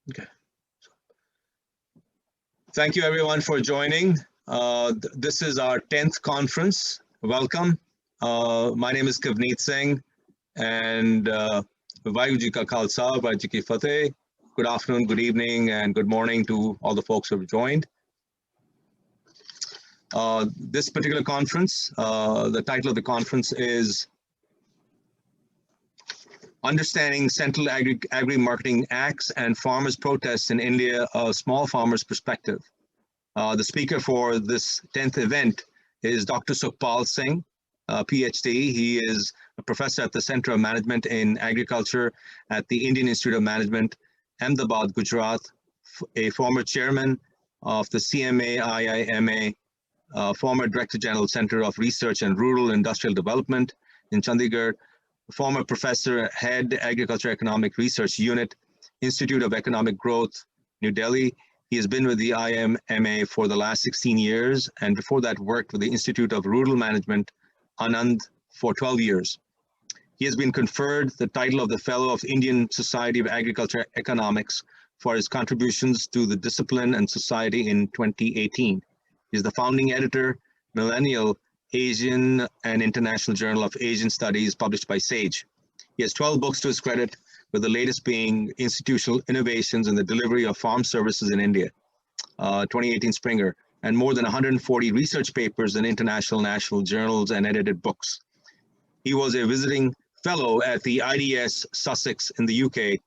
Okay. Thank you everyone for joining. This is our 10th conference. Welcome. My name is Kavneet Singh and Vaheguru Ji Ka Khalsa, Vaheguru Ji Ki Fateh. Good afternoon, good evening, and good morning to all the folks who have joined. This particular conference, the title of the conference is Understanding Central Agri-Marketing Acts and Farmers' Protests in India, a Small Farmer's Perspective. The speaker for this 10th event is Dr. Sukhpal Singh, PhD. He is a professor at the Center of Management in Agriculture at the Indian Institute of Management, Ahmedabad, Gujarat, a former chairman of the CMA-IIMA, former Director General Center of Research and Rural Industrial Development in Chandigarh, former professor, head Agriculture Economic Research Unit, Institute of Economic Growth, New Delhi. He has been with the IIMA for the last 16 years, and before that worked with the Institute of Rural Management, Anand, for 12 years. He has been conferred the title of the Fellow of Indian Society of Agriculture Economics for his contributions to the discipline and society in 2018. He is the founding editor, Millennial Asian and International Journal of Asian Studies, published by SAGE. He has 12 books to his credit, with the latest being Institutional Innovations in the Delivery of Farm Services in India, 2018 Springer, and more than 140 research papers in international national journals and edited books. He was a visiting fellow at the IDS Sussex in the UK,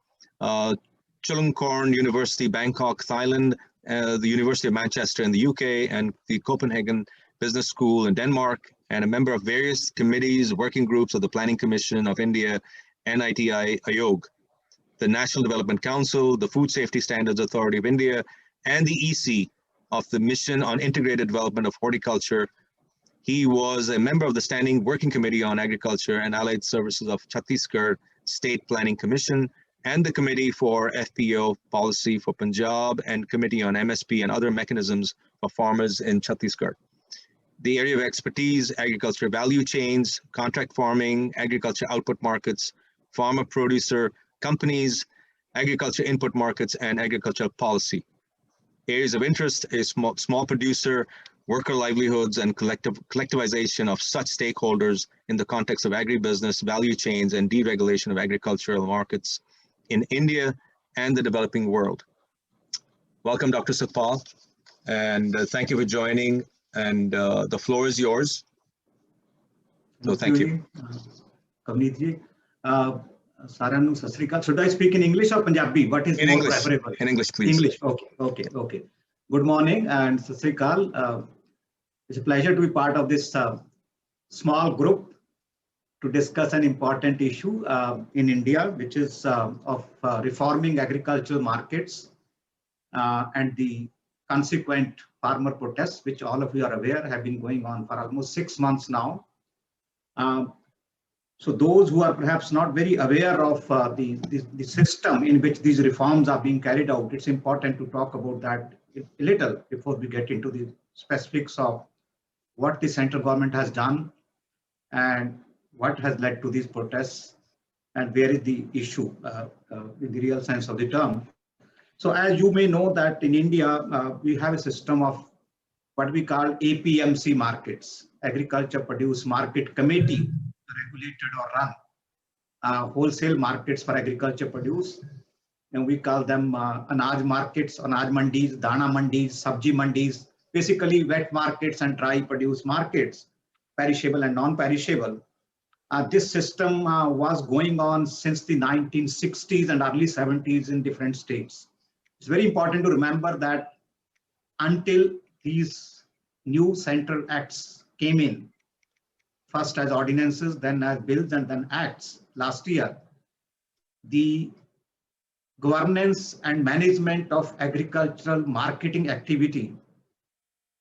Chulalongkorn University, Bangkok, Thailand, the University of Manchester in the UK, and the Copenhagen Business School in Denmark, and a member of various committees, working groups of the Planning Commission of India, NITI Ayog, the National Development Council, the Food Safety Standards Authority of India, and the EC of the Mission on Integrated Development of Horticulture. He was a member of the Standing Working Committee on Agriculture and Allied Services of Chhattisgarh State Planning Commission, and the Committee for FPO Policy for Punjab, and Committee on MSP and other mechanisms for farmers in Chhattisgarh. The area of expertise: agriculture value chains, contract farming, agriculture output markets, farmer producer companies, agriculture input markets, and agricultural policy. Areas of interest is small producer, worker livelihoods, and collectivization of such stakeholders in the context of agribusiness, value chains, and deregulation of agricultural markets in India and the developing world. Welcome, Dr. Sukhpal, and thank you for joining. And the floor is yours. So thank you. Kavneet ji, Saran nu sat sri akal. Should I speak in English or Punjabi? What is more preferable? In English, please. English. Okay. Good morning and sat sri akal. It's a pleasure to be part of this small group to discuss an important issue in India, which is of reforming agricultural markets and the consequent farmer protests, which all of you are aware have been going on for almost 6 months now. So those who are perhaps not very aware of the system in which these reforms are being carried out, it's important to talk about that a little before we get into the specifics of what the central government has done and what has led to these protests and where is the issue in the real sense of the term. So as you may know that in India, we have a system of what we call APMC markets, Agriculture Produce Market Committee, regulated or run wholesale markets for agriculture produce. And we call them Anaj markets, Anaj mandis, Dana mandis, Sabji mandis, basically wet markets and dry produce markets, perishable and non-perishable. This system was going on since the 1960s and early 70s in different states. It's very important to remember that until these new central acts came in, first as ordinances, then as bills, and then acts last year, the governance and management of agricultural marketing activity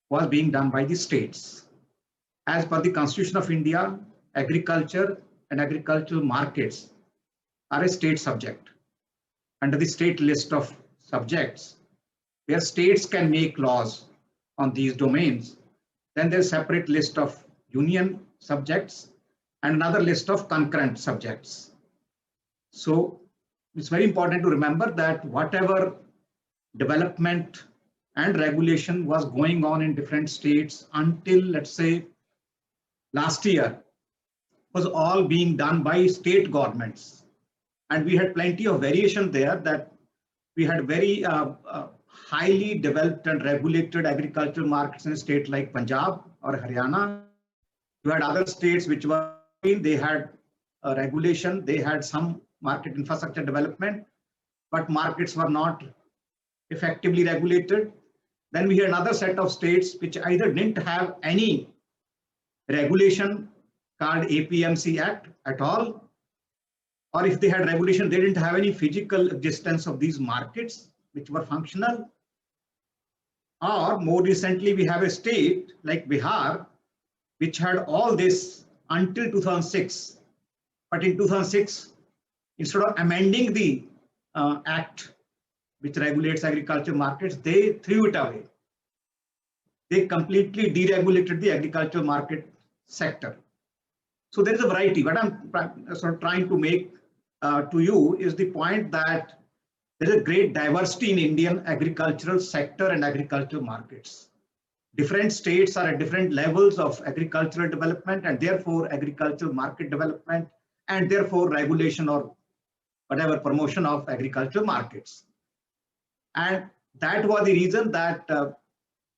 was being done by the states. As per the Constitution of India, agriculture and agricultural markets are a state subject. Under the state list of subjects, where states can make laws on these domains, then there's a separate list of union subjects and another list of concurrent subjects. So it's very important to remember that whatever development and regulation was going on in different states until, let's say, last year, was all being done by state governments. And we had plenty of variation there, that we had very highly developed and regulated agricultural markets in a state like Punjab or Haryana. You had other states which were, they had regulation, they had some market infrastructure development, but markets were not effectively regulated. Then we had another set of states which either didn't have any regulation called APMC Act at all, or if they had regulation, they didn't have any physical existence of these markets which were functional. Or more recently, we have a state like Bihar, which had all this until 2006. But in 2006, instead of amending the act which regulates agriculture markets, they threw it away. They completely deregulated the agricultural market sector. So there is a variety. What I'm sort of trying to make to you is the point that there is a great diversity in Indian agricultural sector and agricultural markets. Different states are at different levels of agricultural development, and therefore agricultural market development, and therefore regulation or whatever promotion of agricultural markets. And that was the reason that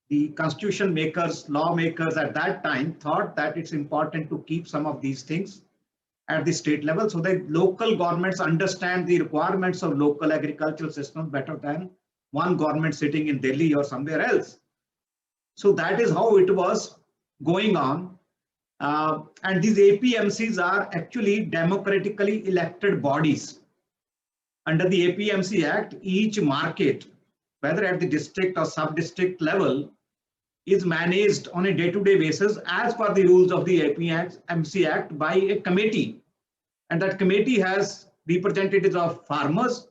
the constitution makers, lawmakers at that time thought that it's important to keep some of these things at the state level, so that local governments understand the requirements of local agricultural systems better than one government sitting in Delhi or somewhere else. So that is how it was going on. And these APMCs are actually democratically elected bodies. Under the APMC Act, each market, whether at the district or sub-district level, is managed on a day-to-day basis as per the rules of the APMC Act by a committee. And that committee has representatives of farmers,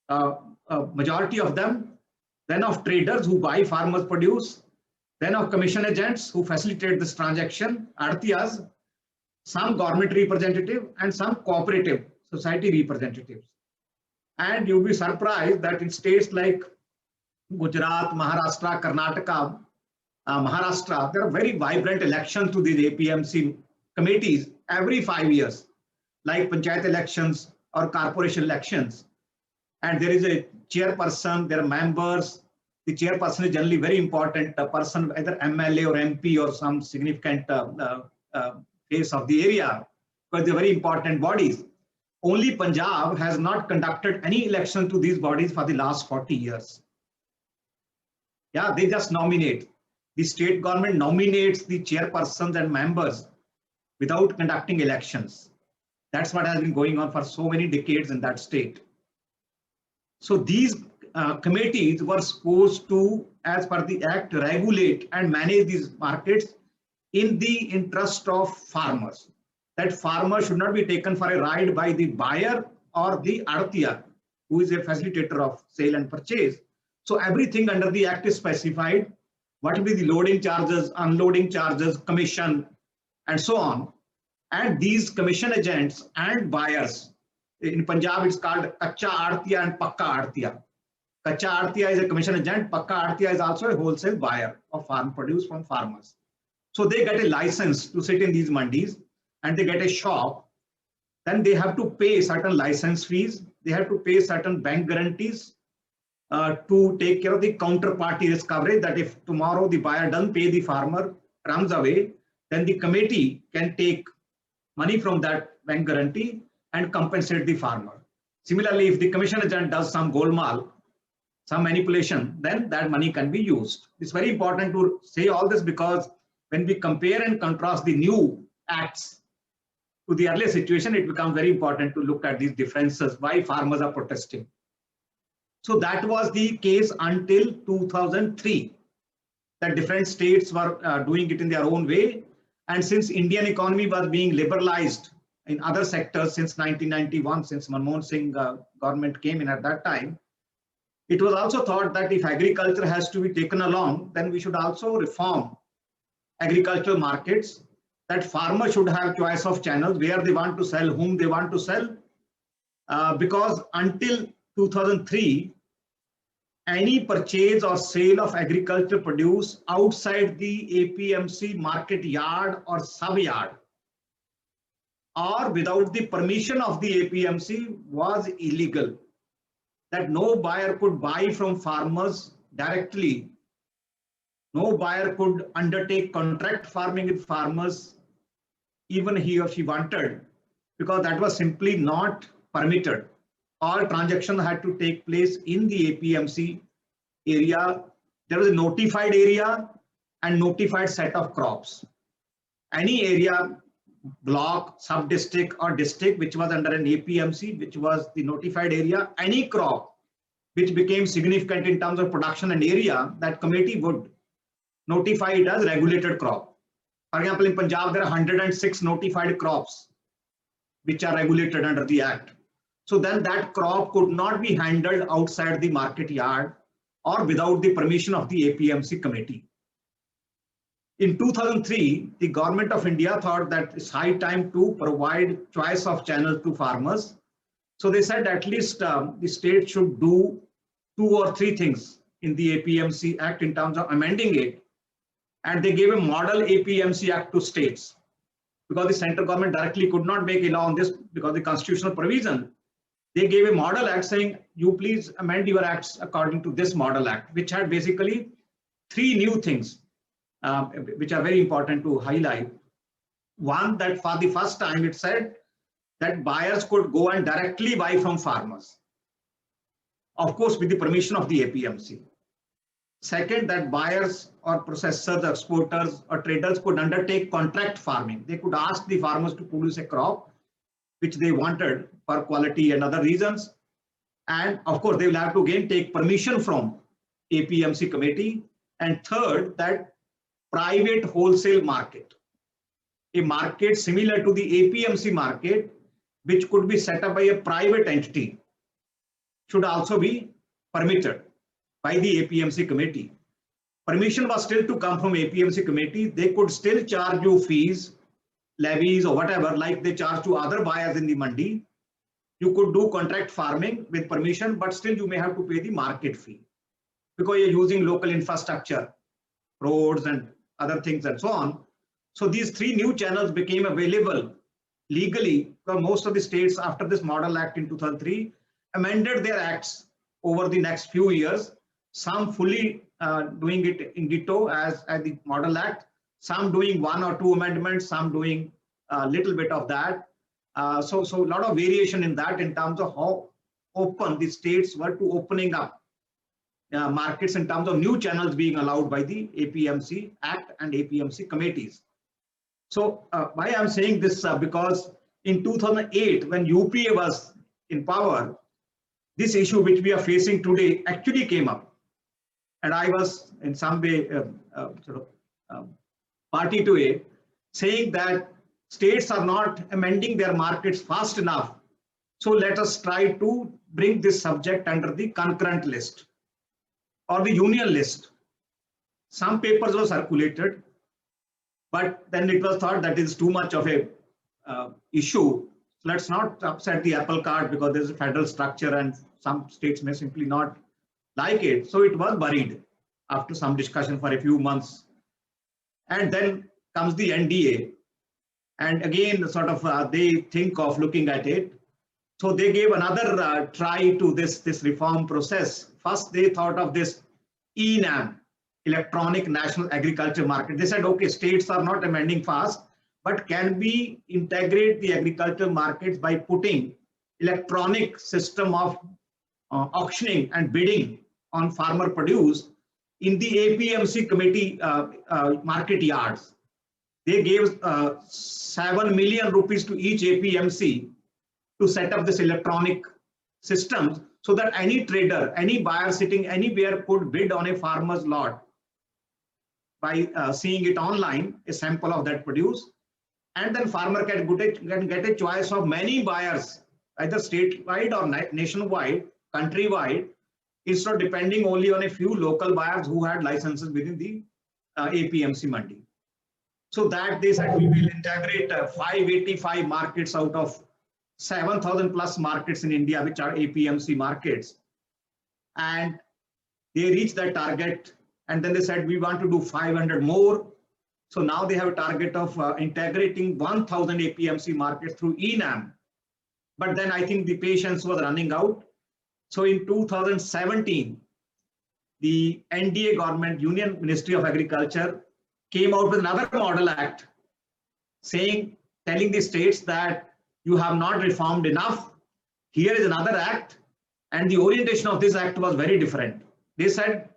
a majority of them, then of traders who buy farmers' produce, then of commission agents who facilitate this transaction, Artiyas, some government representative, and some cooperative society representatives. And you'll be surprised that in states like Gujarat, Maharashtra, Karnataka, Maharashtra, there are very vibrant elections to these APMC committees every 5 years, like panchayat elections or corporation elections. And there is a chairperson, there are members. The chairperson is generally very important, a person, either MLA or MP or some significant face of the area, because they're very important bodies. Only Punjab has not conducted any election to these bodies for the last 40 years. Yeah, they just nominate. The state government nominates the chairpersons and members without conducting elections. That's what has been going on for so many decades in that state. So these committees were supposed to, as per the act, regulate and manage these markets in the interest of farmers. That farmer should not be taken for a ride by the buyer or the Artiya, who is a facilitator of sale and purchase. So everything under the act is specified. What will be the loading charges, unloading charges, commission, and so on. And these commission agents and buyers, in Punjab it's called Kacha Artiya and Pakka Artiya. Kacha Artiya is a commission agent, Pakka Artiya is also a wholesale buyer of farm produce from farmers. So they get a license to sit in these mandis, and they get a shop. Then they have to pay certain license fees. They have to pay certain bank guarantees to take care of the counterparty risk coverage, that if tomorrow the buyer doesn't pay, the farmer runs away, then the committee can take money from that bank guarantee and compensate the farmer. Similarly, if the commission agent does some golmaal, some manipulation, then that money can be used. It's very important to say all this, because when we compare and contrast the new acts to the earlier situation, it becomes very important to look at these differences, why farmers are protesting. So that was the case until 2003, that different states were doing it in their own way. And since Indian economy was being liberalized in other sectors since 1991, since Manmohan Singh government came in at that time, it was also thought that if agriculture has to be taken along, then we should also reform agricultural markets, that farmers should have choice of channels, where they want to sell, whom they want to sell. Because until 2003, any purchase or sale of agricultural produce outside the APMC market yard or sub-yard or without the permission of the APMC was illegal. That no buyer could buy from farmers directly. No buyer could undertake contract farming with farmers, even he or she wanted, because that was simply not permitted. All transactions had to take place in the APMC area. There was a notified area and notified set of crops. Any area, block, sub-district or district which was under an APMC, which was the notified area, any crop which became significant in terms of production and area, that committee would notify it as regulated crop. For example, in Punjab, there are 106 notified crops which are regulated under the Act. So then that crop could not be handled outside the market yard or without the permission of the APMC committee. In 2003, the government of India thought that it's high time to provide choice of channels to farmers. So they said at least the state should do 2 or 3 things in the APMC Act in terms of amending it. And they gave a model APMC Act to states because the central government directly could not make a law on this because of the constitutional provision. They gave a model act saying, you please amend your acts according to this model act, which had basically 3 new things, which are very important to highlight. One, that for the first time it said that buyers could go and directly buy from farmers, of course, with the permission of the APMC. Second, that buyers or processors, exporters or traders could undertake contract farming. They could ask the farmers to produce a crop which they wanted for quality and other reasons. And of course, they will have to again take permission from APMC committee. And third, that private wholesale market, a market similar to the APMC market, which could be set up by a private entity, should also be permitted by the APMC committee. Permission was still to come from APMC committee. They could still charge you fees, levies or whatever, like they charge to other buyers in the mandi. You could do contract farming with permission, but still you may have to pay the market fee because you're using local infrastructure, roads and other things and so on. So these 3 new channels became available legally because most of the states after this model act in 2003 amended their acts over the next few years. Some fully doing it in ditto as the model act, some doing 1 or 2 amendments, some doing a little bit of that. So a lot of variation in that in terms of how open the states were to opening up markets in terms of new channels being allowed by the APMC Act and APMC committees. So why I'm saying this, because in 2008, when UPA was in power, this issue which we are facing today actually came up. And I was in some way party to it, saying that states are not amending their markets fast enough. So let us try to bring this subject under the concurrent list or the union list. Some papers were circulated, but then it was thought that is too much of a issue. Let's not upset the apple cart because there's a federal structure and some states may simply not like it. So it was buried after some discussion for a few months. And then comes the NDA. And again, sort of they think of looking at it. So they gave another try to this reform process. First, they thought of this ENAM, Electronic National Agriculture Market. They said, okay, states are not amending fast, but can we integrate the agricultural markets by putting electronic system of auctioning and bidding on farmer produce in the APMC committee market yards. They gave 7 million rupees to each APMC to set up this electronic systems so that any trader, any buyer sitting anywhere could bid on a farmer's lot by seeing it online, a sample of that produce. And then farmer can get a choice of many buyers, either statewide or nationwide, countrywide, instead of depending only on a few local buyers who had licenses within the APMC mandi. So that they said we will integrate 585 markets out of 7,000 plus markets in India, which are APMC markets. And They reached that target, and then they said, we want to do 500 more. So now they have a target of integrating 1,000 APMC markets through eNAM. But then I think the patience was running out. So in 2017, the NDA government, Union Ministry of Agriculture, came out with another model act telling the states that you have not reformed enough. Here is another act. And the orientation of this act was very different. They said,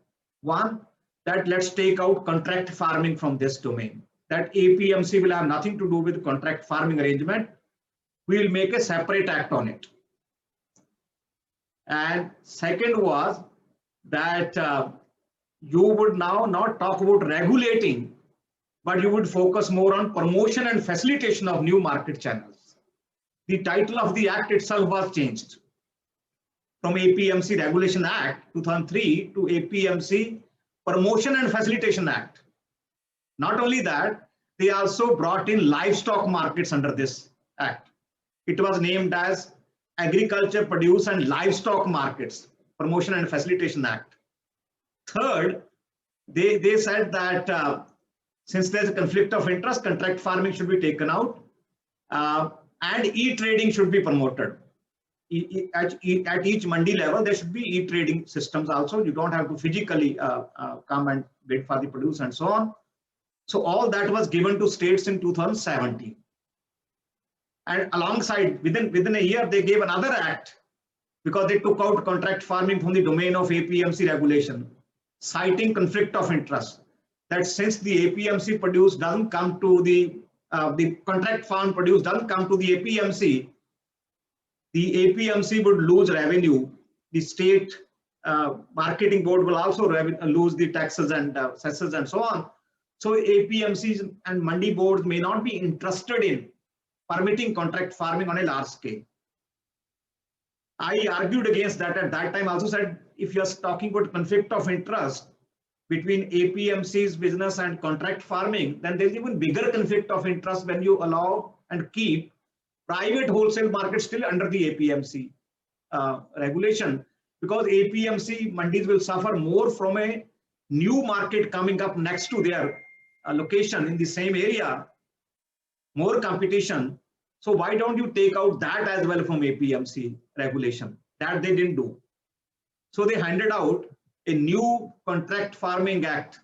one, that let's take out contract farming from this domain. That APMC will have nothing to do with contract farming arrangement. We will make a separate act on it. And second was that you would now not talk about regulating, but you would focus more on promotion and facilitation of new market channels. The title of the act itself was changed from APMC Regulation Act 2003 to APMC Promotion and Facilitation Act. Not only that, they also brought in livestock markets under this act. It was named as Agriculture Produce and Livestock Markets Promotion and Facilitation Act. Third, they said that since there's a conflict of interest, contract farming should be taken out and e-trading should be promoted. At each mandi level, there should be e-trading systems also. You don't have to physically come and bid for the produce and so on. So all that was given to states in 2017. And alongside, within a year, they gave another act because they took out contract farming from the domain of APMC regulation, citing conflict of interest. That since the APMC produce doesn't come to the contract farm produce doesn't come to the APMC would lose revenue. The state marketing board will also lose the taxes and cesses and so on. So APMCs and mandi boards may not be interested in permitting contract farming on a large scale. I argued against that at that time. Also said, if you're talking about conflict of interest between APMC's business and contract farming, then there's even bigger conflict of interest when you allow and keep private wholesale markets still under the APMC regulation, because APMC mandis will suffer more from a new market coming up next to their location in the same area, more competition. So why don't you take out that as well from APMC regulation? That they didn't do. So they handed out a new Contract Farming Act.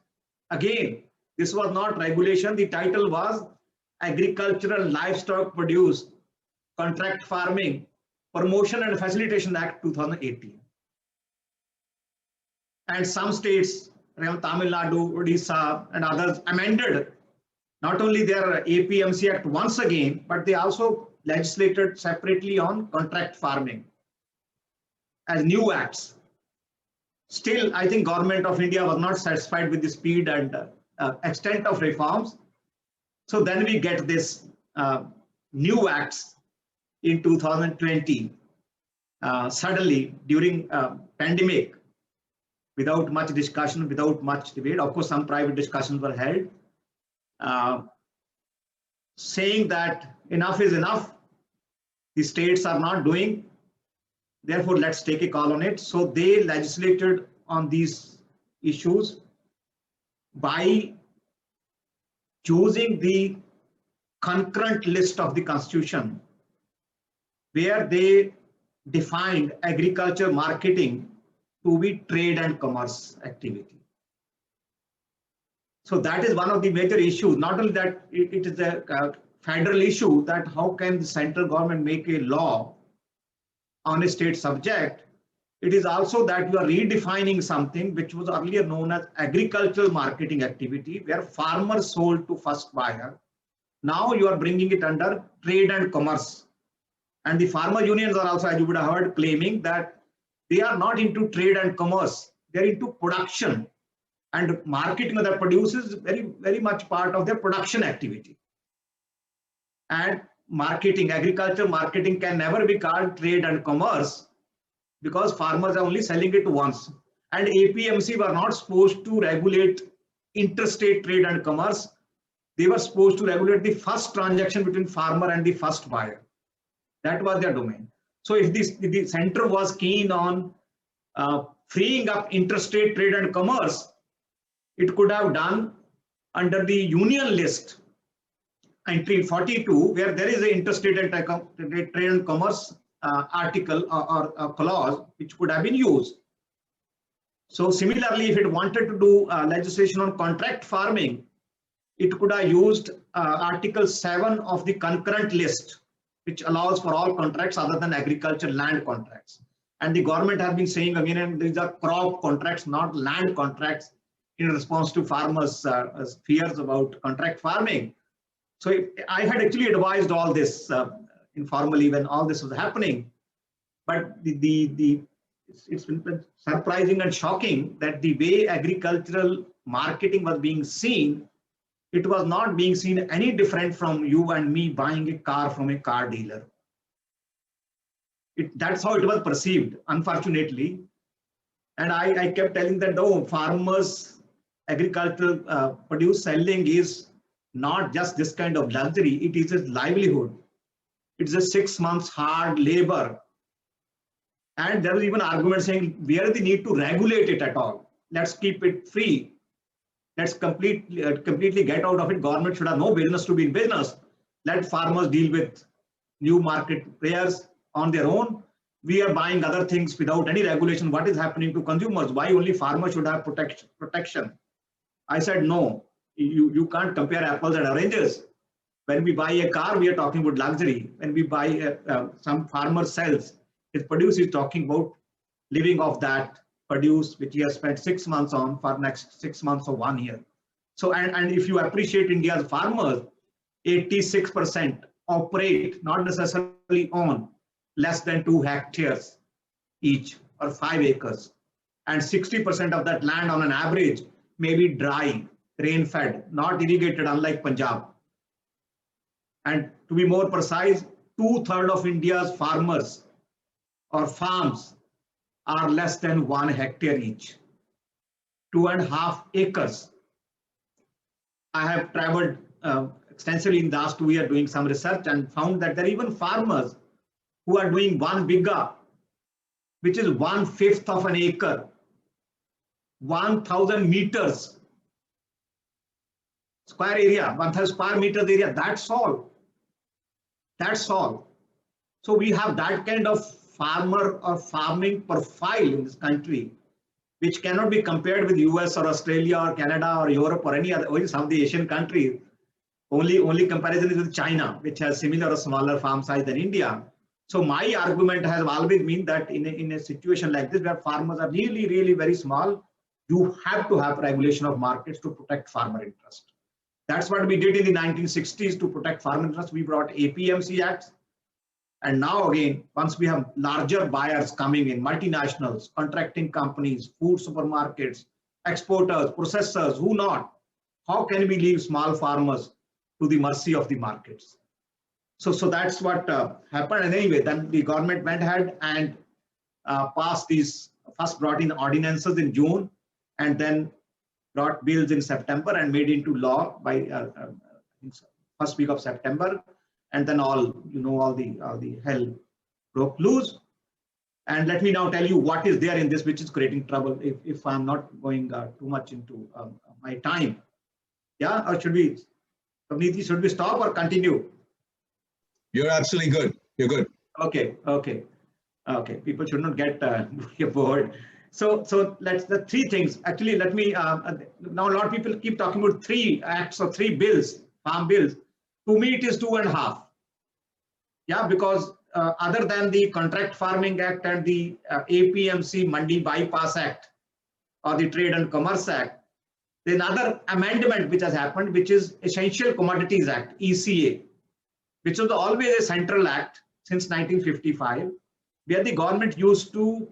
Again, this was not regulation. The title was Agricultural Livestock Produce Contract Farming Promotion and Facilitation Act 2018. And some states, Tamil Nadu, Odisha, and others amended not only their APMC Act once again, but they also legislated separately on contract farming as new acts. Still, I think Government of India was not satisfied with the speed and extent of reforms. So then we get this new acts in 2020, suddenly during pandemic, without much discussion, without much debate. Of course, some private discussions were held, saying that enough is enough. The states are not doing, therefore let's take a call on it. So they legislated on these issues by choosing the concurrent list of the Constitution, where they defined agriculture marketing to be trade and commerce activity. So that is one of the major issues. Not only that, it is a federal issue that how can the central government make a law on a state subject. It is also that you are redefining something which was earlier known as agricultural marketing activity, where farmers sold to first buyer. Now you are bringing it under trade and commerce. And the farmer unions are also, as you would have heard, claiming that they are not into trade and commerce. They're into production, and marketing of their produce is very much part of their production activity. And marketing, agriculture marketing can never be called trade and commerce because farmers are only selling it once. And APMC were not supposed to regulate interstate trade and commerce. They were supposed to regulate the first transaction between farmer and the first buyer. That was their domain. So if the center was keen on freeing up interstate trade and commerce, it could have done under the union list, entry 42, where there is an interstate and trade and commerce article or clause which could have been used. So similarly, if it wanted to do legislation on contract farming, it could have used Article 7 of the concurrent list, which allows for all contracts other than agriculture land contracts. And the government has been saying again, these are crop contracts, not land contracts, in response to farmers' fears about contract farming. So I had actually advised all this informally when all this was happening. But it's been surprising and shocking that the way agricultural marketing was being seen, it was not being seen any different from you and me buying a car from a car dealer. That's how it was perceived, unfortunately. And I kept telling that no, farmers, agricultural produce selling is not just this kind of luxury, it is a livelihood. It's a 6 months hard labor. And there was even argument saying, where is the need to regulate it at all? Let's keep it free. Let's completely get out of it. Government should have no business to be in business. Let farmers deal with new market players on their own. We are buying other things without any regulation. What is happening to consumers? Why only farmers should have protection? I said, no, you can't compare apples and oranges. When we buy a car, we are talking about luxury. When we buy some farmer sells his produce, he's talking about living off that produce which he has spent 6 months on for next 6 months or 1 year. So, and if you appreciate India's farmers, 86% operate, not necessarily on, less than 2 hectares each or 5 acres. And 60% of that land on an average may be dry, rain-fed, not irrigated, unlike Punjab. And to be more precise, 2/3 of India's farmers or farms are less than 1 hectare each, 2.5 acres. I have traveled extensively in the last 2 years doing some research and found that there are even farmers who are doing 1 bigha, which is 1/5 of an acre, 1,000 meters square area, 1,000 square meters area. That's all. That's all. So we have that kind of farmer or farming profile in this country, which cannot be compared with US or Australia or Canada or Europe or any other, or some of the Asian countries. Only comparison is with China, which has similar or smaller farm size than India. So my argument has always been that in a situation like this, where farmers are really, really very small, you have to have regulation of markets to protect farmer interest. That's what we did in the 1960s to protect farmer interest. We brought APMC Acts. And now again, once we have larger buyers coming in, multinationals, contracting companies, food supermarkets, exporters, processors, who not, how can we leave small farmers to the mercy of the markets? So that's what happened. And anyway, then the government went ahead and passed these, first brought in ordinances in June, and then brought bills in September and made into law by first week of September. And then all the hell broke loose. And let me now tell you what is there in this which is creating trouble, if I'm not going too much into my time. Yeah, or should we, Niti, should we stop or continue? You're absolutely good. You're good. Okay. People should not get bored. So let's, the 3 things, actually, let me, now a lot of people keep talking about 3 acts or 3 bills, farm bills. To me, it is 2.5. Yeah, because other than the Contract Farming Act and the APMC Mandi Bypass Act or the Trade and Commerce Act, there's another amendment which has happened, which is Essential Commodities Act, ECA, which was always a central act since 1955, where the government used to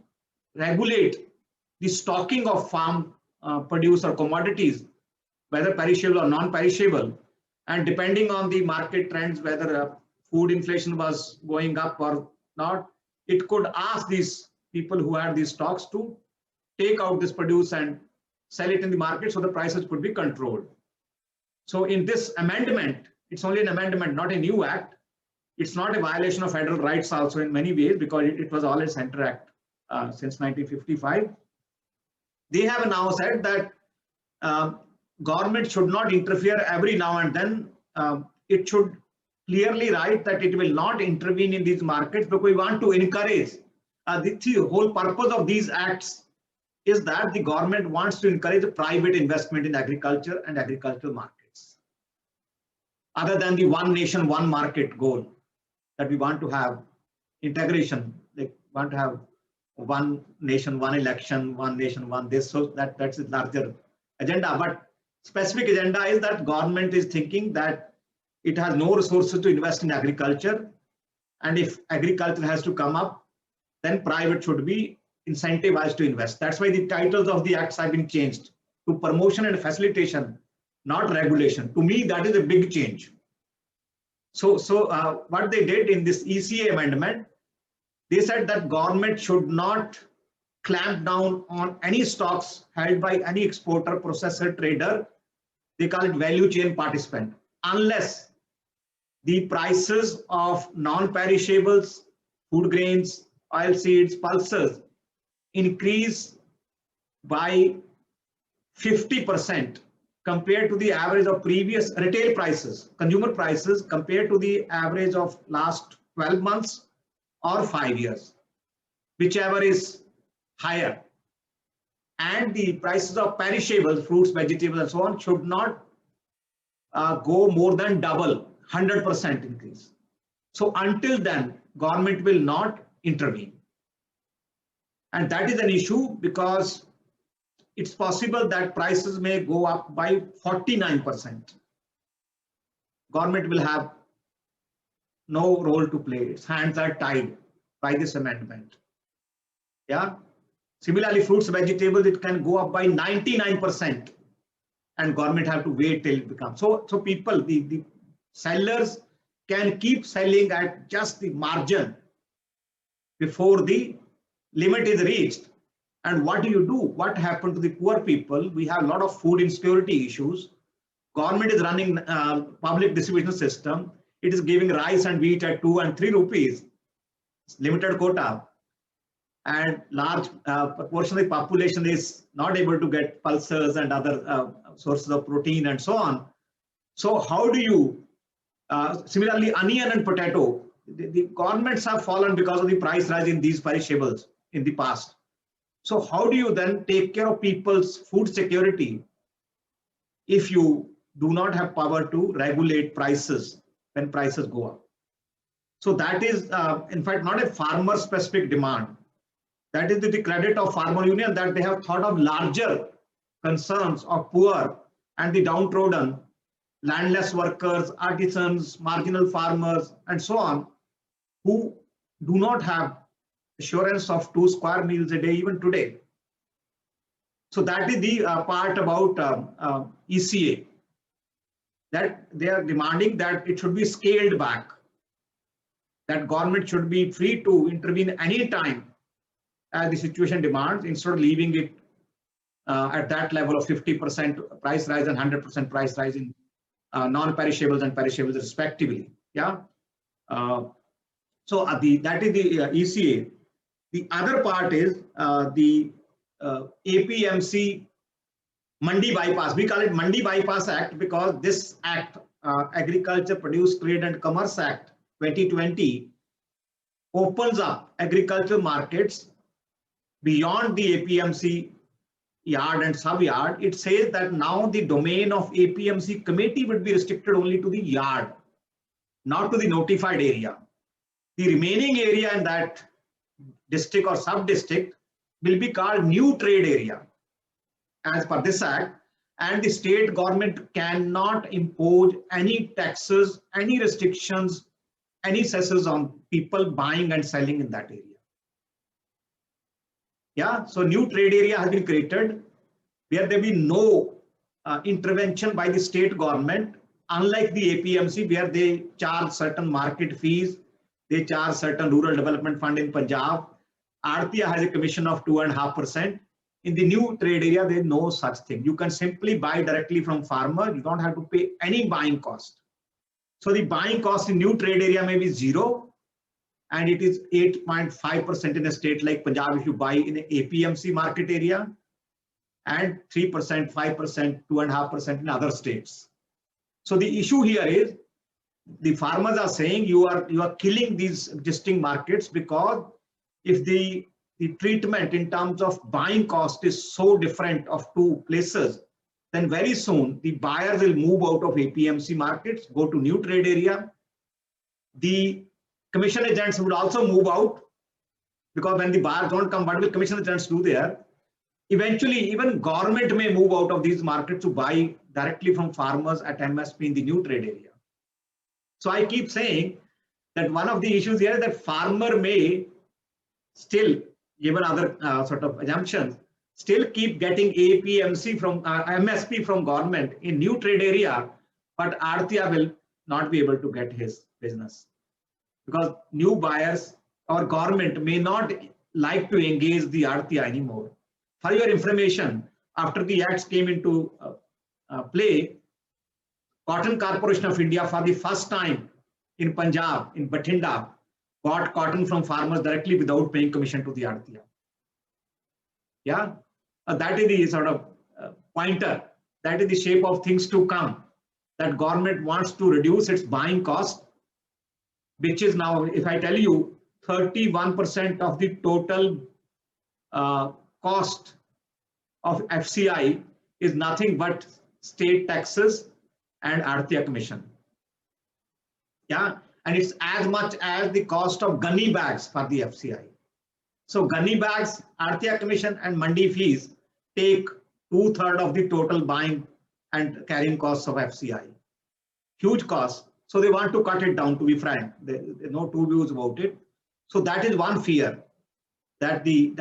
regulate the stocking of farm produce or commodities, whether perishable or non-perishable. And depending on the market trends, whether food inflation was going up or not, it could ask these people who had these stocks to take out this produce and sell it in the market so the prices could be controlled. So in this amendment, it's only an amendment, not a new act. It's not a violation of federal rights also in many ways, because it was always Center Act since 1955. they have now said that government should not interfere every now and then. It should clearly write that it will not intervene in these markets, because we want to encourage. The whole purpose of these acts is that the government wants to encourage private investment in agriculture and agricultural markets, other than the one nation, one market goal that we want to have integration. They want to have one nation, one election, one nation, one this. So that's a larger agenda. But specific agenda is that government is thinking that it has no resources to invest in agriculture, and if agriculture has to come up, then private should be incentivized to invest. That's why the titles of the acts have been changed to promotion and facilitation, not regulation. To me, that is a big change. So what they did in this ECA amendment, they said that government should not clamp down on any stocks held by any exporter, processor, trader, they call it value chain participant, unless the prices of non-perishables, food grains, oil seeds, pulses increase by 50% compared to the average of previous retail prices, consumer prices, compared to the average of last 12 months or 5 years, whichever is higher. And the prices of perishables, fruits, vegetables, and so on should not go more than double, 100% increase. So until then, government will not intervene. And that is an issue, because it's possible that prices may go up by 49%. Government will have no role to play. Its hands are tied by this amendment. Yeah. Similarly, fruits, vegetables, it can go up by 99%, and government have to wait till it becomes. So people, the sellers can keep selling at just the margin before the limit is reached. And what do you do? What happened to the poor people? We have a lot of food insecurity issues. Government is running public distribution system. It is giving rice and wheat at 2 and 3 rupees, limited quota. And large proportion of the population is not able to get pulses and other sources of protein and so on. So how do you, similarly, onion and potato, the governments have fallen because of the price rise in these perishables in the past. So how do you then take care of people's food security if you do not have power to regulate prices when prices go up? So that is, in fact, not a farmer specific demand. That is the credit of Farmer Union, that they have thought of larger concerns of poor and the downtrodden, landless workers, artisans, marginal farmers, and so on, who do not have assurance of 2 square meals a day even today. So that is the part about ECA, that they are demanding that it should be scaled back, that government should be free to intervene any time as the situation demands, instead of leaving it at that level of 50% price rise and 100% price rise in non-perishables and perishables respectively. Yeah. So that is the ECA. The other part is the APMC Mandi Bypass. We call it Mandi Bypass Act because this act, Agriculture Produce Trade and Commerce Act 2020, opens up agricultural markets beyond the APMC yard and sub-yard. It says that now the domain of APMC committee would be restricted only to the yard, not to the notified area. The remaining area in that district or sub-district will be called new trade area as per this act, and the state government cannot impose any taxes, any restrictions, any cesses on people buying and selling in that area. Yeah, so new trade area has been created where there will be no intervention by the state government, unlike the APMC where they charge certain market fees, they charge certain rural development fund in Punjab. Aartiya has a commission of 2.5%. In the new trade area, there is no such thing. You can simply buy directly from farmer. You don't have to pay any buying cost. So the buying cost in new trade area may be 0, and it is 8.5% in a state like Punjab if you buy in an APMC market area, and 3%, 5%, 2.5% in other states. So the issue here is the farmers are saying you are killing these existing markets, because if the treatment in terms of buying cost is so different of two places, then very soon the buyers will move out of APMC markets, go to new trade area. The commission agents would also move out, because when the buyers don't come, what will commission agents do there? Eventually, even government may move out of these markets to buy directly from farmers at MSP in the new trade area. So I keep saying that one of the issues here is that farmer may still, given other sort of assumptions, still keep getting APMC from MSP from government in new trade area, but Aartiya will not be able to get his business, because new buyers or government may not like to engage the Aartiya anymore. For your information, after the acts came into play, Cotton Corporation of India for the first time in Punjab, in Bathinda, bought cotton from farmers directly without paying commission to the Aartiya. Yeah, that is the sort of pointer, that is the shape of things to come, that government wants to reduce its buying cost, which is now, if I tell you, 31% of the total cost of FCI is nothing but state taxes and Aartiya commission. Yeah, and it's as much as the cost of gunny bags for the FCI. So gunny bags, Aartiya commission and mandi fees take 2/3 of the total buying and carrying costs of FCI. Huge cost. So they want to cut it down, to be frank. There's no two views about it. So that is one fear, that the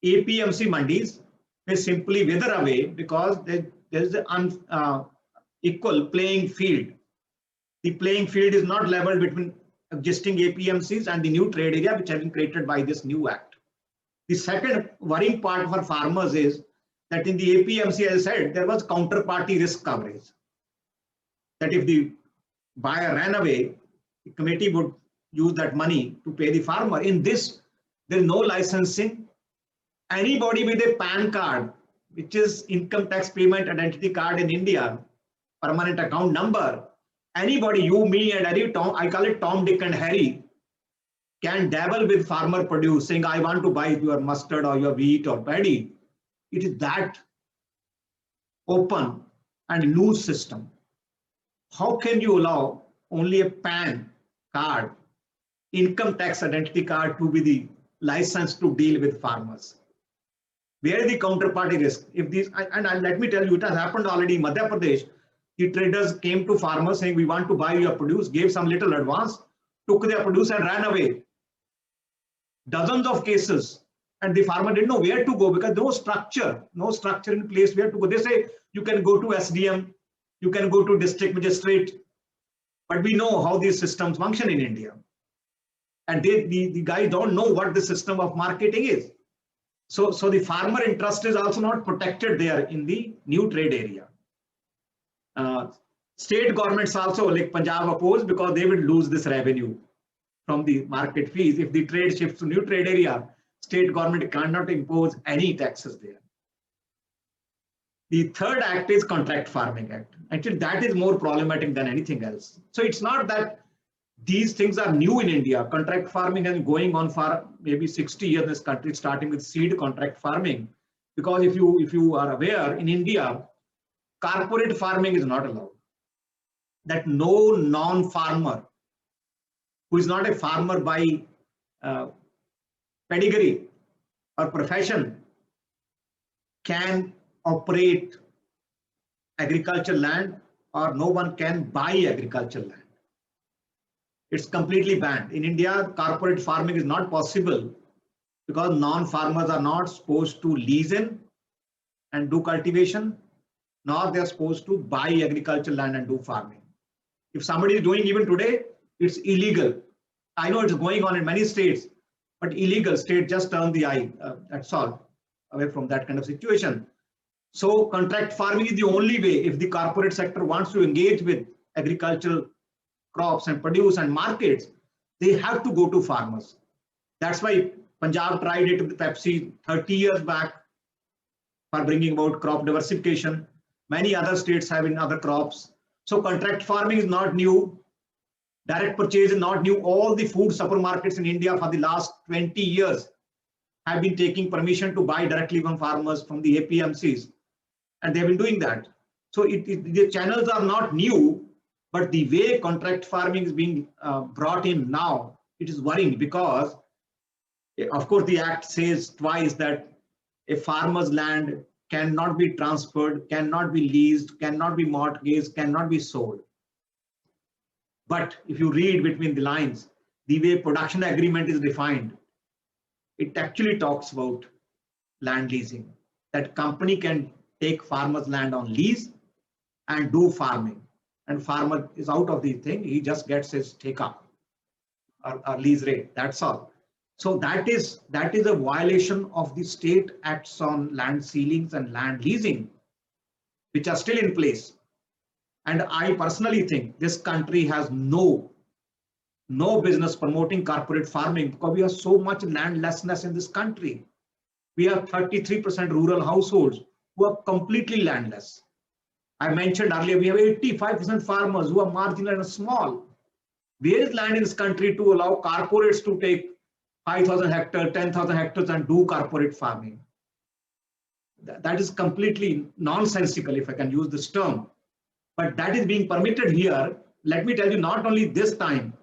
APMC mandis may simply wither away, because there is an unequal playing field. The playing field is not leveled between existing APMCs and the new trade area which has been created by this new act. The second worrying part for farmers is that in the APMC, as I said, there was counterparty risk coverage. That if the buyer ran away, the committee would use that money to pay the farmer. In this, there is no licensing. Anybody with a PAN card, which is income tax payment identity card in India, permanent account number, anybody, you, me, and any Tom, I call it Tom, Dick, and Harry, can dabble with farmer produce, saying, I want to buy your mustard or your wheat or paddy. It is that open and loose system. How can you allow only a PAN card, income tax identity card, to be the license to deal with farmers? Where is the counterparty risk? If these, and let me tell you, it has happened already in Madhya Pradesh. The traders came to farmers saying, we want to buy your produce, gave some little advance, took their produce and ran away. Dozens of cases. And the farmer didn't know where to go, because no structure in place where to go. They say, you can go to SDM, you can go to district magistrate, but we know how these systems function in India. And the guys don't know what the system of marketing is. So the farmer interest is also not protected there in the new trade area. State governments also, like Punjab, oppose, because they will lose this revenue from the market fees. If the trade shifts to new trade area, state government cannot impose any taxes there. The third act is Contract Farming Act. Actually, that is more problematic than anything else. So it's not that these things are new in India. Contract farming has been going on for maybe 60 years in this country, starting with seed contract farming. Because if you are aware, in India, corporate farming is not allowed. That no non-farmer who is not a farmer by pedigree or profession can operate agricultural land, or no one can buy agricultural land. It's completely banned. In India, corporate farming is not possible because non-farmers are not supposed to lease in and do cultivation, nor they're supposed to buy agricultural land and do farming. If somebody is doing even today, it's illegal. I know it's going on in many states, but illegal. State just turn the eye, that's all, away from that kind of situation. So contract farming is the only way if the corporate sector wants to engage with agricultural crops and produce and markets, they have to go to farmers. That's why Punjab tried it with Pepsi 30 years back. for bringing about crop diversification. Many other states have in other crops. So contract farming is not new. Direct purchase is not new. All the food supermarkets in India for the last 20 years have been taking permission to buy directly from farmers from the APMCs, and they've been doing that. So the channels are not new, but the way contract farming is being brought in now, it is worrying because, of course, the Act says twice that a farmer's land cannot be transferred, cannot be leased, cannot be mortgaged, cannot be sold. But if you read between the lines, the way production agreement is defined, it actually talks about land leasing. That company can take farmer's land on lease and do farming. And farmer is out of the thing, he just gets his take up or lease rate, that's all. So that is a violation of the state acts on land ceilings and land leasing, which are still in place. And I personally think this country has no business promoting corporate farming because we have so much landlessness in this country. We have 33% rural households who are completely landless. I mentioned earlier, we have 85% farmers who are marginal and small. Where is land in this country to allow corporates to take 5,000 hectares, 10,000 hectares and do corporate farming? That is completely nonsensical, if I can use this term. But that is being permitted here. Let me tell you, not only this time,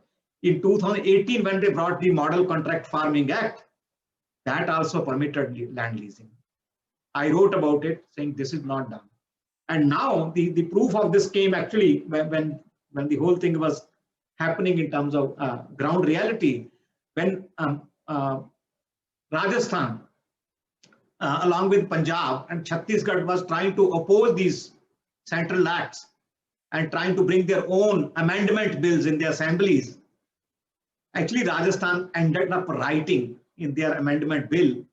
in 2018, when they brought the Model Contract Farming Act, that also permitted land leasing. I wrote about it saying this is not done. And now the proof of this came actually when the whole thing was happening in terms of ground reality, when Rajasthan, along with Punjab and Chhattisgarh, was trying to oppose these central acts and trying to bring their own amendment bills in the assemblies. Actually, Rajasthan ended up writing in their amendment bill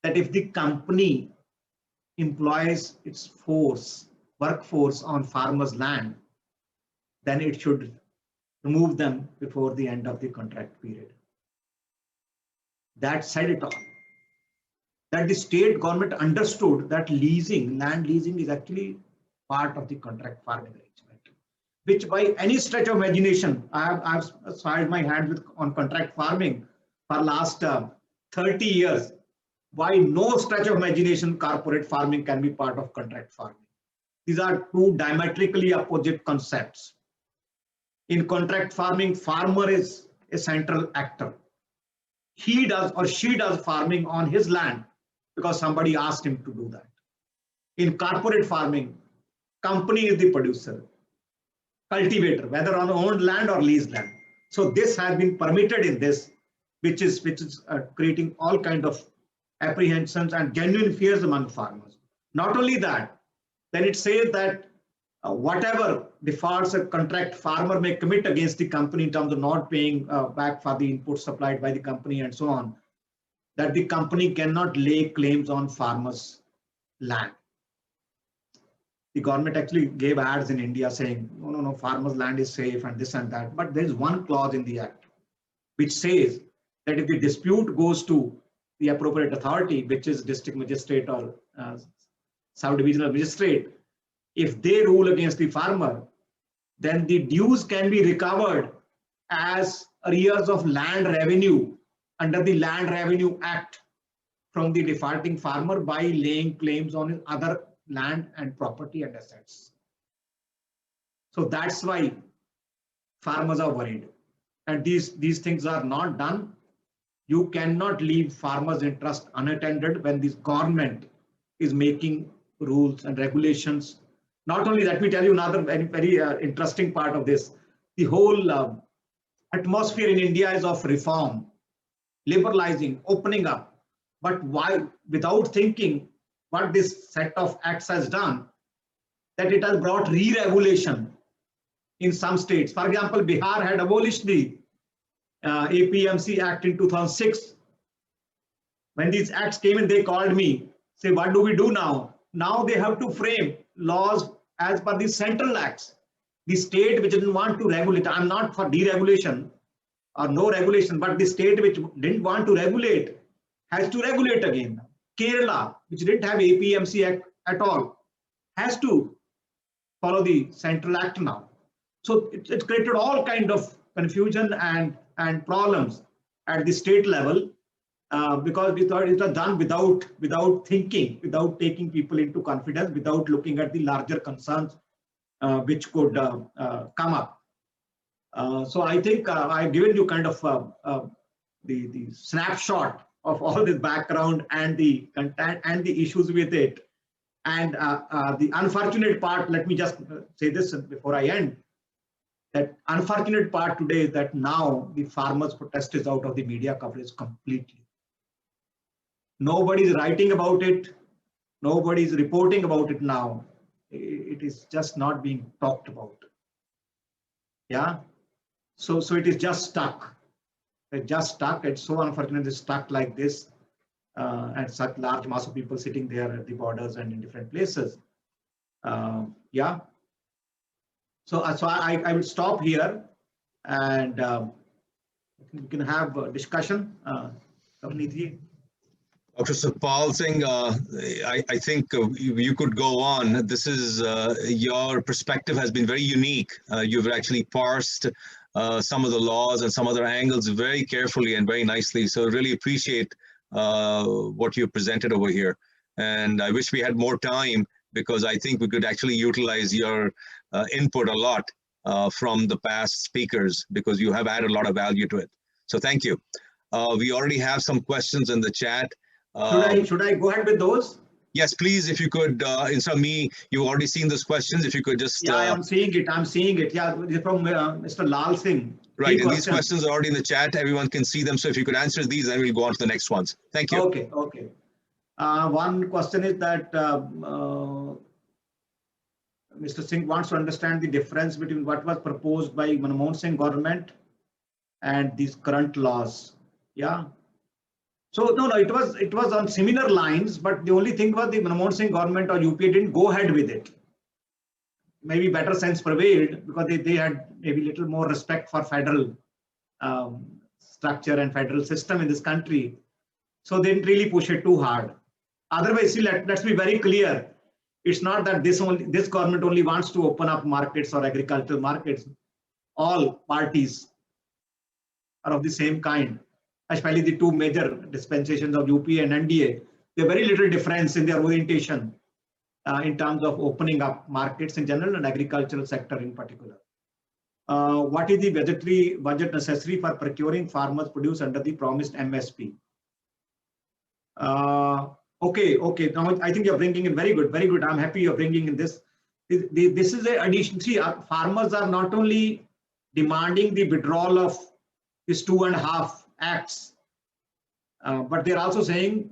that if the company employs its workforce on farmers' land, then it should remove them before the end of the contract period. That said it all. That the state government understood that land leasing is actually part of the contract farming arrangement, which by any stretch of imagination, I've tried my hand on contract farming for last 30 years. Why no stretch of imagination corporate farming can be part of contract farming? These are two diametrically opposite concepts. In contract farming, farmer is a central actor. He does or she does farming on his land because somebody asked him to do that. In corporate farming, company is the producer, cultivator, whether on owned land or leased land. So this has been permitted in this, which is creating all kind of apprehensions and genuine fears among farmers. Not only that, then it says that whatever defaults a contract farmer may commit against the company in terms of not paying back for the input supplied by the company and so on, that the company cannot lay claims on farmers' land. The government actually gave ads in India saying, no, farmers' land is safe and this and that. But there is one clause in the act which says that if the dispute goes to the appropriate authority, which is district magistrate or sub-divisional magistrate, if they rule against the farmer, then the dues can be recovered as arrears of land revenue under the Land Revenue Act from the defaulting farmer by laying claims on his other land and property and assets. So that's why farmers are worried. And these things are not done. You cannot leave farmers' interest unattended when this government is making rules and regulations. Not only that, let me tell you another very interesting part of this. The whole atmosphere in India is of reform, liberalizing, opening up. But why, without thinking what this set of acts has done, that it has brought re-regulation in some states. For example, Bihar had abolished the APMC Act in 2006. When these acts came in, they called me, say, what do we do now? Now they have to frame laws as per the central acts. The state which didn't want to regulate, I'm not for deregulation or no regulation, but the state which didn't want to regulate has to regulate again. Kerala, which didn't have APMC Act at all, has to follow the Central Act now. So it created all kind of confusion and problems at the state level because we thought it was done without thinking, without taking people into confidence, without looking at the larger concerns which could come up. So I think I've given you kind of the snapshot of all this background and the content and the issues with it. And the unfortunate part, let me just say this before I end, that unfortunate part today is that now the farmers' protest is out of the media coverage completely. Nobody is writing about it. Nobody is reporting about it now. It is just not being talked about. Yeah. So it is just stuck. It's just stuck. It's so unfortunate it's stuck like this. And such large mass of people sitting there at the borders and in different places. Yeah. So I will stop here and we can have a discussion. Dr. Sukhpal Singh, I think you could go on. This is your perspective has been very unique. You've actually parsed some of the laws and some other angles very carefully and very nicely. So really appreciate what you presented over here. And I wish we had more time because I think we could actually utilize your input a lot from the past speakers because you have added a lot of value to it. So thank you. We already have some questions in the chat. Should I go ahead with those? Yes, please, if you could, instead of me, you've already seen those questions, if you could just... Yeah, I'm seeing it. Yeah, from Mr. Lal Singh. Right, and these questions are already in the chat. Everyone can see them. So if you could answer these, then we'll go on to the next ones. Thank you. Okay. One question is that Mr. Singh wants to understand the difference between what was proposed by Manmohan Singh government and these current laws. Yeah. So no, it was on similar lines, but the only thing was the Manmohan Singh government or UPA didn't go ahead with it. Maybe better sense prevailed because they had maybe little more respect for federal structure and federal system in this country. So they didn't really push it too hard. Otherwise, see, let's be very clear. It's not that this government only wants to open up markets or agricultural markets. All parties are of the same kind. Especially the two major dispensations of UPA and NDA, there's very little difference in their orientation in terms of opening up markets in general and agricultural sector in particular. What is the budget necessary for procuring farmers' produce under the promised MSP? Okay. Now I think you're bringing in very good. I'm happy you're bringing in this. This is an addition. See, farmers are not only demanding the withdrawal of this 2.5 acts, but they're also saying,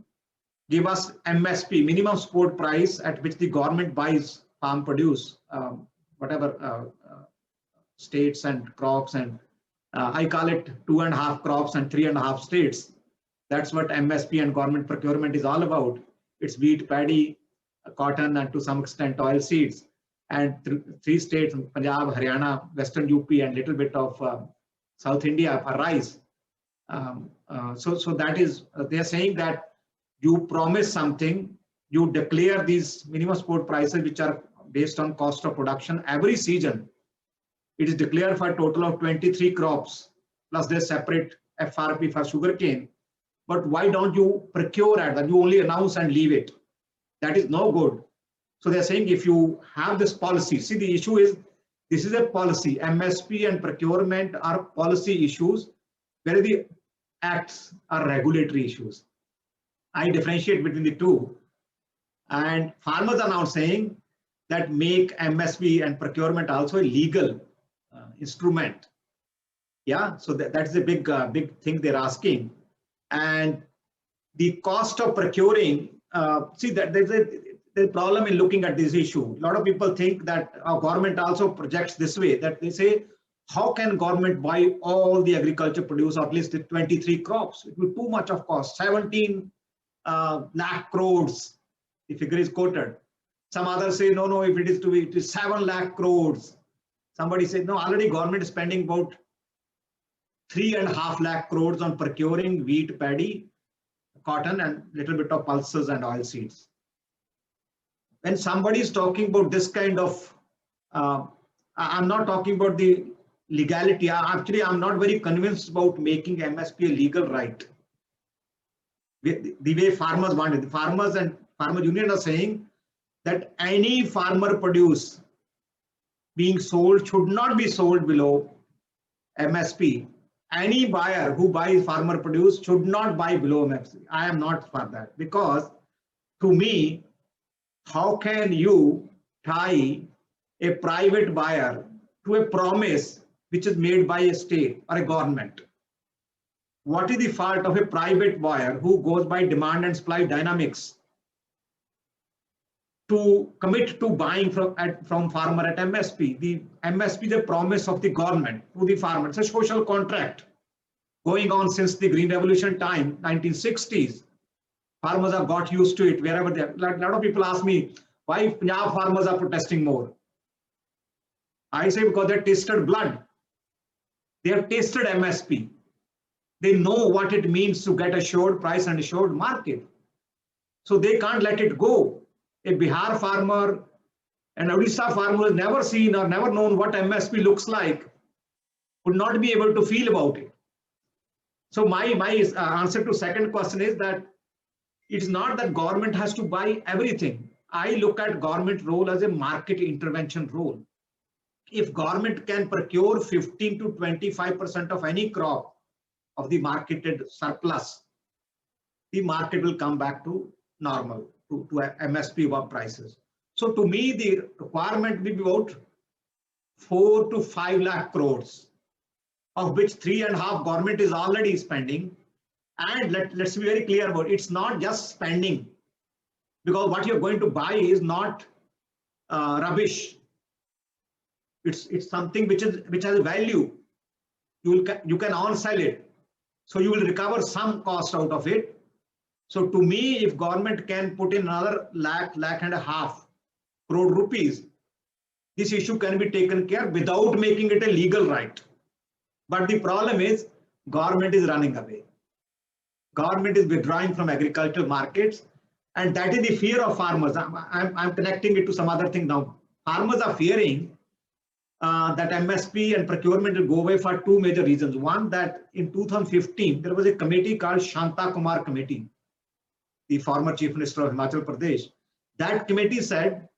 give us MSP, minimum support price at which the government buys farm produce, whatever states and crops, and I call it 2.5 crops and 3.5 states. That's what MSP and government procurement is all about. It's wheat, paddy, cotton, and to some extent oil seeds. And 3 states, Punjab, Haryana, Western UP, and little bit of South India for rice. So that is, they are saying that you promise something, you declare these minimum support prices, which are based on cost of production every season. It is declared for a total of 23 crops, plus there's separate FRP for sugarcane. But why don't you procure at that? You only announce and leave it. That is no good. So they're saying if you have this policy, see, the issue is, this is a policy. MSP and procurement are policy issues, where the acts are regulatory issues. I differentiate between the two. And farmers are now saying that make MSP and procurement also a legal instrument. Yeah, so that's a big thing they're asking. And the cost of procuring, see, that there's a problem in looking at this issue. A lot of people think that our government also projects this way, that they say, how can government buy all the agriculture produce, or at least the 23 crops? It will be too much of cost. 17 lakh crores, the figure is quoted. Some others say, no, if it is to be, it is 7 lakh crores. Somebody said, no, already government is spending about 3.5 lakh crores on procuring wheat, paddy, cotton and little bit of pulses and oil seeds. When somebody is talking about this kind of, I'm not talking about the legality. Actually, I'm not very convinced about making MSP a legal right. The way farmers want it, the farmers and farmer union are saying that any farmer produce being sold should not be sold below MSP. Any buyer who buys farmer produce should not buy below MSP. I am not for that, because to me, how can you tie a private buyer to a promise which is made by a state or a government? What is the fault of a private buyer who goes by demand and supply dynamics to commit to buying from farmer at MSP? The MSP, the promise of the government to the farmer. It's a social contract going on since the Green Revolution time, 1960s. Farmers have got used to it wherever they are. A lot of people ask me, why Punjab farmers are protesting more? I say because they tasted blood. They have tasted MSP. They know what it means to get assured price and assured market. So they can't let it go. A Bihar farmer, an Odisha farmer has never seen or never known what MSP looks like, would not be able to feel about it. So my answer to second question is that it's not that government has to buy everything. I look at government role as a market intervention role. If government can procure 15 to 25% of any crop of the marketed surplus, the market will come back to normal, to MSP above prices. So to me, the requirement will be about 4 to 5 lakh crores, of which 3.5 government is already spending. And let's be very clear about it. It's not just spending, because what you're going to buy is not rubbish. It's something which has value. You can on-sell it. So you will recover some cost out of it. So to me, if government can put in another lakh and a half crore rupees, this issue can be taken care without making it a legal right. But the problem is government is running away. Government is withdrawing from agricultural markets, and that is the fear of farmers. I'm connecting it to some other thing now. Farmers are fearing that MSP and procurement will go away for two major reasons. One, that in 2015, there was a committee called Shanta Kumar Committee, the former Chief Minister of Himachal Pradesh. That committee said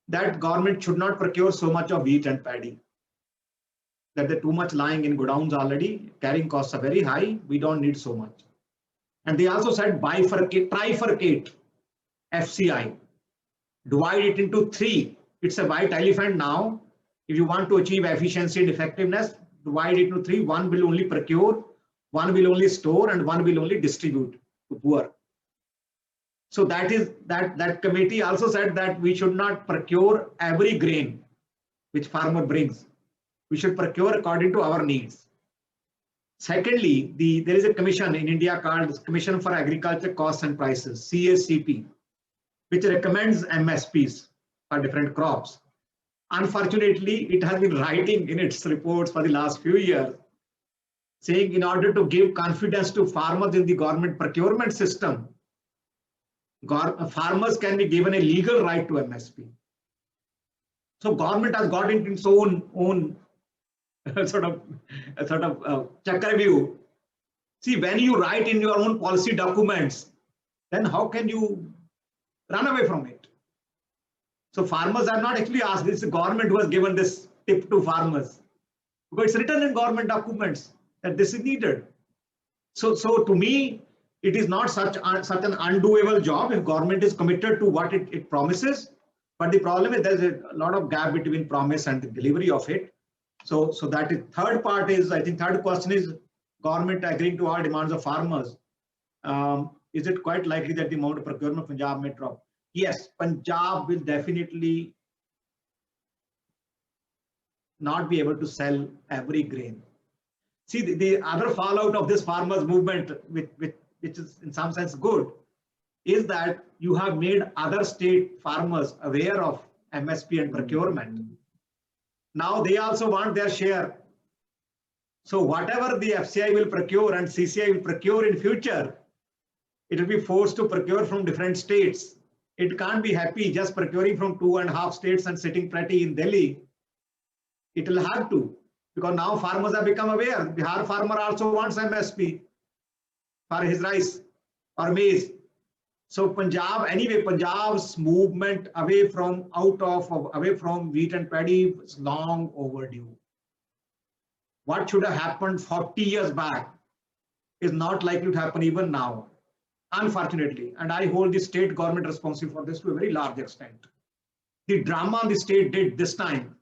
that government should not procure so much of wheat and paddy, that they're too much lying in godowns already, carrying costs are very high, we don't need so much. And they also said trifurcate FCI, divide it into three. It's a white elephant now. If you want to achieve efficiency and effectiveness, divide it into three. One will only procure, one will only store, and one will only distribute to poor. So that committee also said that we should not procure every grain which farmer brings. We should procure according to our needs. Secondly, there is a commission in India called Commission for Agriculture Costs and Prices, CACP, which recommends MSPs for different crops. Unfortunately, it has been writing in its reports for the last few years, saying in order to give confidence to farmers in the government procurement system, farmers can be given a legal right to MSP. So government has got into its own sort of chakra view. See, when you write in your own policy documents, then how can you run away from it? So farmers are not actually asked. It's the government who has given this tip to farmers, because it's written in government documents that this is needed. So to me, it is not such an undoable job if government is committed to what it promises. But the problem is there's a lot of gap between promise and the delivery of it. So that is third part is, I think third question is government agreeing to all demands of farmers. Is it quite likely that the amount of procurement of Punjab may drop? Yes, Punjab will definitely not be able to sell every grain. See, the other fallout of this farmers movement, which is in some sense good, is that you have made other state farmers aware of MSP and procurement. Now they also want their share. So whatever the FCI will procure and CCI will procure in future, It will be forced to procure from different states. It can't be happy just procuring from 2.5 states and sitting pretty in Delhi. It will have to, because now farmers have become aware. Bihar farmer also wants MSP for his rice or maize. So Punjab, anyway, Punjab's movement away from wheat and paddy is long overdue. What should have happened 40 years back is not likely to happen even now, unfortunately. And I hold the state government responsible for this to a very large extent. The drama the state did this time,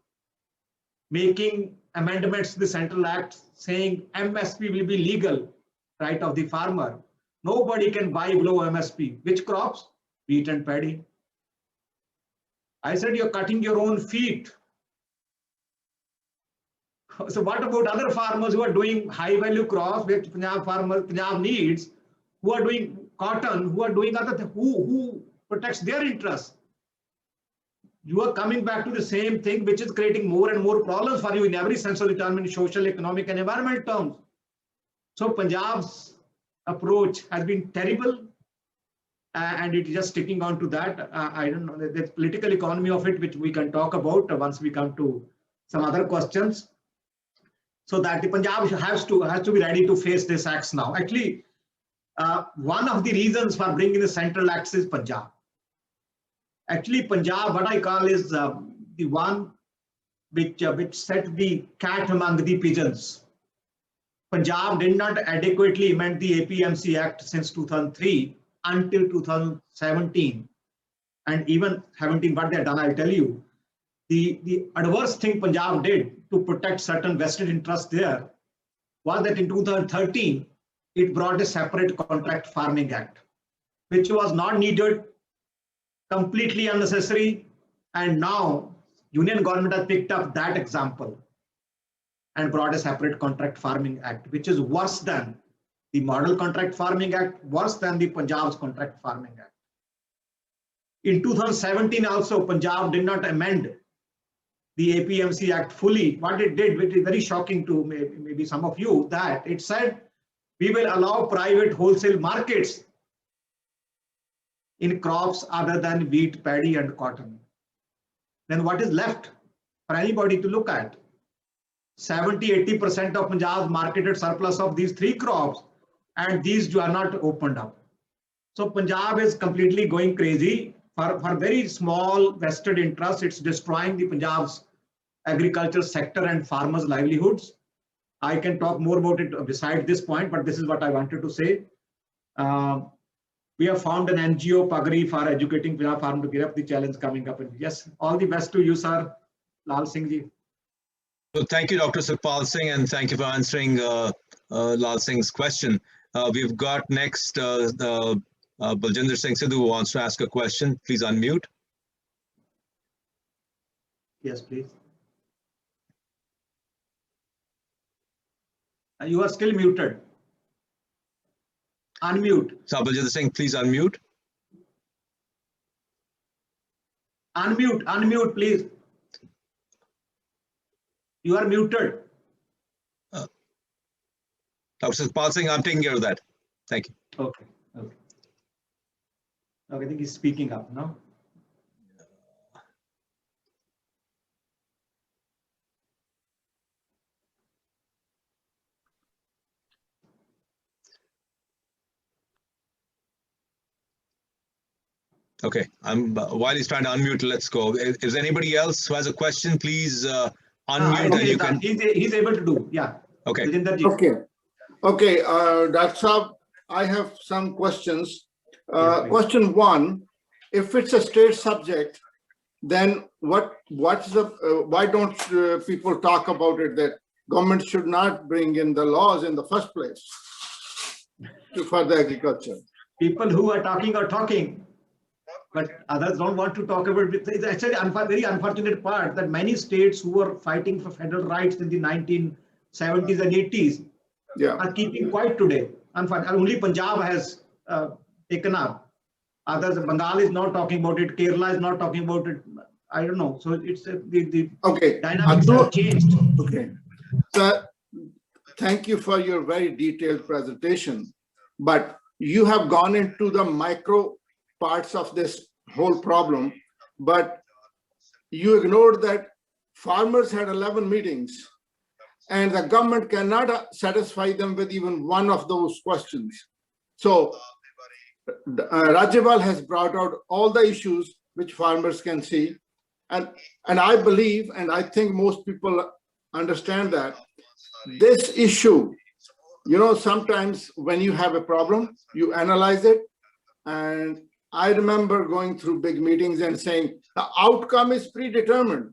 making amendments to the Central Act saying MSP will be legal, right of the farmer. Nobody can buy below MSP. Which crops? Wheat and paddy. I said you're cutting your own feet. So what about other farmers who are doing high value crops which Punjab needs, who are doing cotton, who are doing other things, who protects their interests? You are coming back to the same thing, which is creating more and more problems for you in every sense of the term, in social, economic, and environmental terms. So Punjab's approach has been terrible, and it is just sticking on to that. I don't know the political economy of it, which we can talk about once we come to some other questions. So that the Punjab has to be ready to face this acts now. Actually, one of the reasons for bringing the Central Acts is Punjab. Actually, Punjab, what I call is the one which set the cat among the pigeons. Punjab did not adequately amend the APMC Act since 2003 until 2017. And even 17, what they have done, I'll tell you. The adverse thing Punjab did to protect certain vested interests there was that in 2013, it brought a separate Contract Farming Act, which was not needed, completely unnecessary. And now Union government has picked up that example and brought a separate Contract Farming Act, which is worse than the Model Contract Farming Act, worse than the Punjab's Contract Farming Act. In 2017 also, Punjab did not amend the APMC Act fully. What it did, which is very shocking to maybe some of you, that it said we will allow private wholesale markets in crops other than wheat, paddy, and cotton. Then what is left for anybody to look at? 70–80% of Punjab's marketed surplus of these three crops, and these are not opened up. So Punjab is completely going crazy for very small vested interests. It's destroying the Punjab's agriculture sector and farmers' livelihoods. I can talk more about it beside this point, but this is what I wanted to say. We have found an NGO, Pagri, for educating Punjab farm to get up the challenge coming up. And yes, all the best to you, sir. Lal Singh ji. So thank you, Dr. Sukhpal Singh, and thank you for answering Lal Singh's question. We've got next Baljinder Singh Sidhu, who wants to ask a question. Please unmute. Yes, please. You are still muted. Unmute. So Baljinder Singh, please unmute. Unmute, please. You are muted. Dr. Sukhpal Singh, I'm taking care of that. Thank you. Okay. I think he's speaking up now. Okay, while he's trying to unmute, let's go. Is anybody else who has a question, please unmute and you can. He's able to do, yeah. Okay. Okay, Dr. Saab, I have some questions. Question one, if it's a state subject, then why don't people talk about it that government should not bring in the laws in the first place for the agriculture? People who are talking, but others don't want to talk about it. It's actually a very unfortunate part that many states who were fighting for federal rights in the 1970s and 80s are keeping quiet today. Only Punjab has taken up. Others, Bengal is not talking about it. Kerala is not talking about it. I don't know. So it's the dynamics have changed. Okay. So thank you for your very detailed presentation. But you have gone into the micro parts of this whole problem, but you ignored that farmers had 11 meetings and the government cannot satisfy them with even one of those questions. So Rajyapal has brought out all the issues which farmers can see. And I believe, and I think most people understand that this issue, you know, sometimes when you have a problem, you analyze it. And I remember going through big meetings and saying the outcome is predetermined.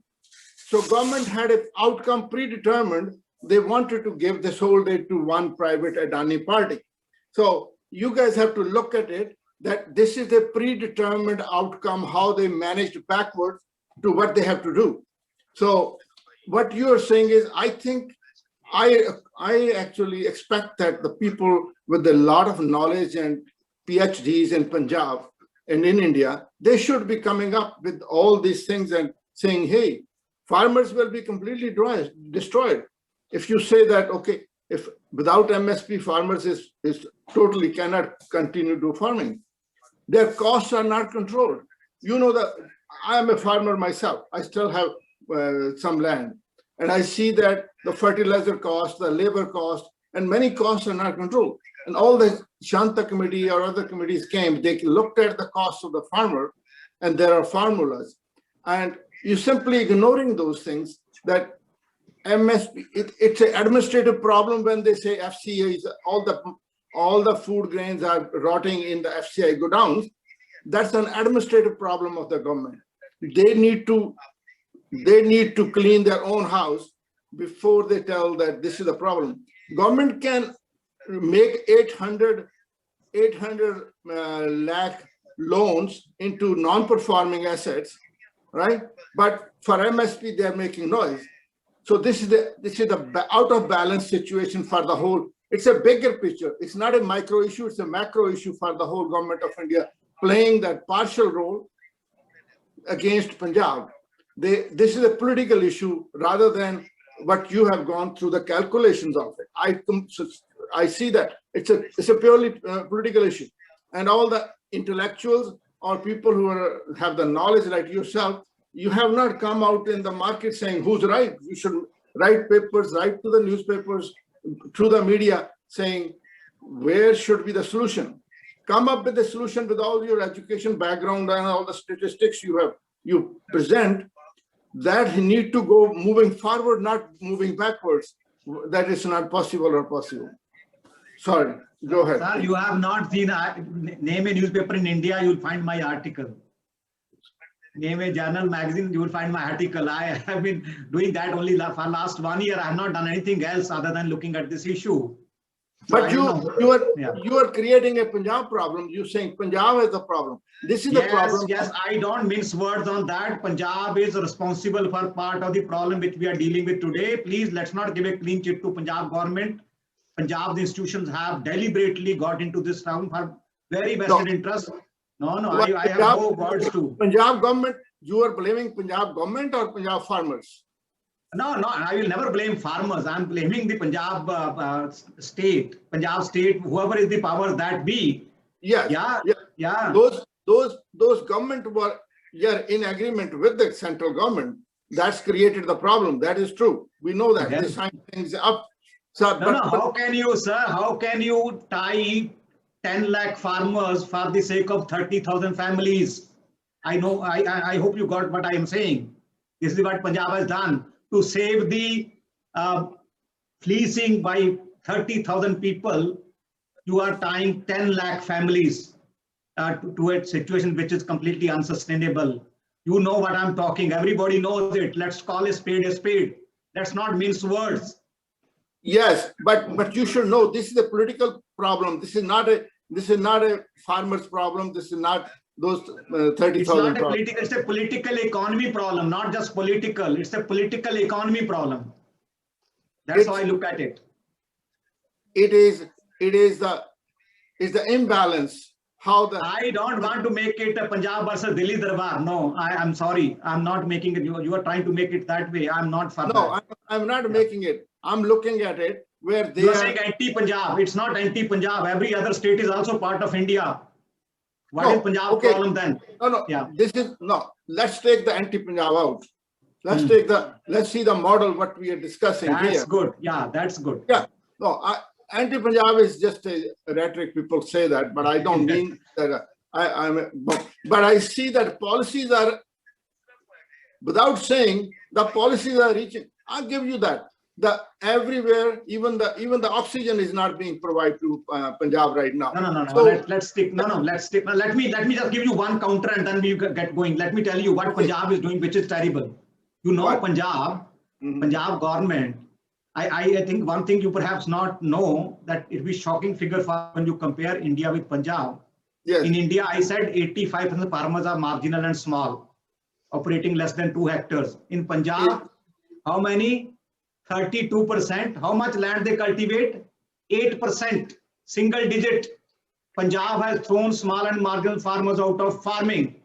So government had an outcome predetermined. They wanted to give this whole day to one private Adani party. So you guys have to look at it that this is a predetermined outcome, how they managed backwards to what they have to do. So what you are saying is, I think I actually expect that the people with a lot of knowledge and PhDs in Punjab and in India, they should be coming up with all these things and saying, hey, farmers will be completely destroyed. If you say that, okay, if without MSP, farmers is totally cannot continue to farming. Their costs are not controlled. You know that I am a farmer myself. I still have some land. And I see that the fertilizer cost, the labor cost, and many costs are not controlled. And all the Shanta committee or other committees came, they looked at the cost of the farmer, and there are formulas. And you simply ignoring those things that MSP, it's an administrative problem when they say FCA is all the food grains are rotting in the FCI godowns. That's an administrative problem of the government. They need to clean their own house before they tell that this is a problem. Government can make 800 lakh loans into non-performing assets, right? But for MSP, they're making noise. So this is the out of balance situation for the whole. It's a bigger picture. It's not a micro issue. It's a macro issue for the whole government of India playing that partial role against Punjab. This is a political issue rather than what you have gone through the calculations of it. I see that it's a purely political issue, and all the intellectuals or people who have the knowledge like yourself, you have not come out in the market saying who's right. You should write papers, write to the newspapers, through the media, saying where should be the solution. Come up with the solution with all your education background and all the statistics you present. That need to go moving forward, not moving backwards. That is not possible or possible. Sorry, go ahead. Sir, you have not seen, name a newspaper in India, you will find my article. Name a journal, magazine, you will find my article. I have been doing that only for last 1 year. I have not done anything else other than looking at this issue. But you are creating a Punjab problem. You're saying Punjab is the problem. This is the problem. Yes, I don't mince words on that. Punjab is responsible for part of the problem which we are dealing with today. Please, let's not give a clean chit to Punjab government. Punjab institutions have deliberately got into this problem for very vested interest. I have no words to. Punjab government, you are blaming Punjab government or Punjab farmers? No, I will never blame farmers. I'm blaming the Punjab state, whoever is the power that be. Yes. Yeah. Those government were in agreement with the central government. That's created the problem. That is true. We know that. They signed things up. So, how can you, sir? How can you tie 10 lakh farmers for the sake of 30,000 families? I know. I hope you got what I am saying. This is what Punjab has done to save the fleecing by 30,000 people. You are tying 10 lakh families to a situation which is completely unsustainable. You know what I'm talking. Everybody knows it. Let's call a spade a spade. Let's not mince words. Yes, but you should know this is a political problem. This is not a farmer's problem. This is not those 30,000. It's not a political. It's a political economy problem, not just political. It's a political economy problem. That's how I look at it. It is the imbalance. I don't want to make it a Punjab versus Delhi Darbar. No, I'm sorry. I'm not making it. You are trying to make it that way. I'm not for that. No, I'm not making it. I'm looking at it where they You are are. saying anti-Punjab. It's not anti-Punjab. Every other state is also part of India. What is Punjab problem then? No. Yeah. This is no. Let's take the anti-Punjab out. Let's see the model what we are discussing here. That's good. Yeah, that's good. Yeah. No, anti-Punjab is just a rhetoric. People say that, but I don't mean that. But I see that policies are, without saying, the policies are reaching. I'll give you that. The everywhere, even the oxygen is not being provided to Punjab right now. No. So, let's stick. Let's stick. Let me just give you one counter and then we get going. Let me tell you what Punjab is doing, which is terrible. You know, what? Punjab government. I think one thing you perhaps not know, that it will be shocking figure for when you compare India with Punjab. yes. In India, I said 85% of farmers are marginal and small, operating less than 2 hectares. In Punjab, how many? 32%. How much land they cultivate? 8%, single digit. Punjab has thrown small and marginal farmers out of farming.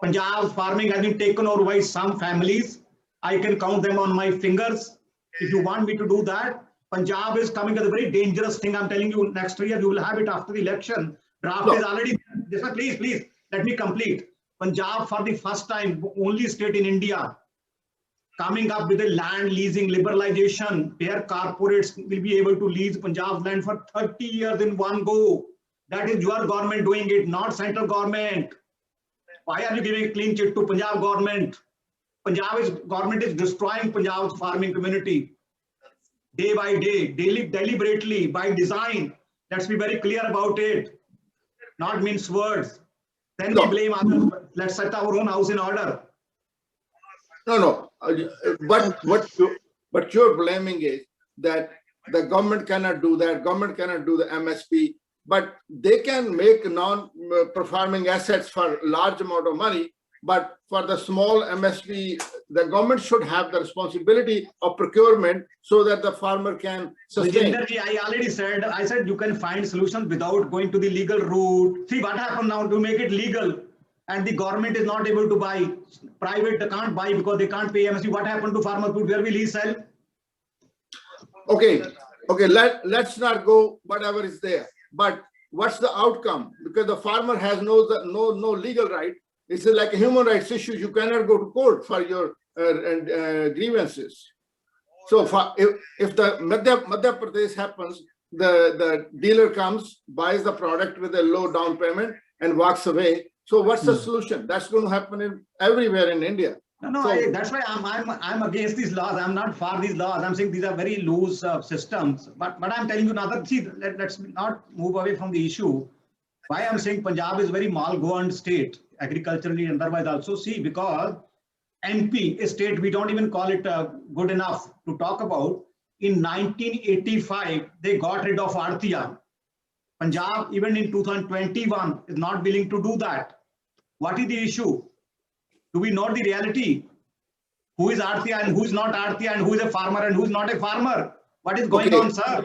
Punjab's farming has been taken over by some families. I can count them on my fingers. If you want me to do that, Punjab is coming as a very dangerous thing. I'm telling you, next year you will have it after the election. Draft is already. Please, let me complete. Punjab, for the first time, only state in India, coming up with a land leasing liberalization where corporates will be able to lease Punjab's land for 30 years in one go. That is your government doing it, not central government. Why are you giving a clean chit to Punjab government? Government is destroying Punjab's farming community day by day, deliberately, by design. Let's be very clear about it. Not mince words. Then we blame others. Let's set our own house in order. No. But what you're blaming is that the government cannot do that. Government cannot do the MSP, but they can make non-performing assets for large amount of money. But for the small MSP, the government should have the responsibility of procurement so that the farmer can sustain. I already said, you can find solutions without going to the legal route. See what happened now to make it legal, and the government is not able to buy. Private, they can't buy because they can't pay MSP. What happened to farmer food? Where will he sell? Okay. Let's not go whatever is there. But what's the outcome? Because the farmer has no legal right. It's like a human rights issue. You cannot go to court for your grievances. So if the Madhya Pradesh happens, the dealer comes, buys the product with a low down payment and walks away. So what's the solution? That's going to happen everywhere in India. No, that's why I'm against these laws. I'm not for these laws. I'm saying these are very loose systems. But I'm telling you another. See, let's not move away from the issue. Why I'm saying Punjab is a very mal-governed state, agriculturally and otherwise also. See, because MP, a state we don't even call it good enough to talk about. In 1985, they got rid of Artiya. Punjab, even in 2021, is not willing to do that. What is the issue? Do we know the reality? Who is Artiya and who is not Artiya, and who is a farmer and who is not a farmer? What is going on, sir?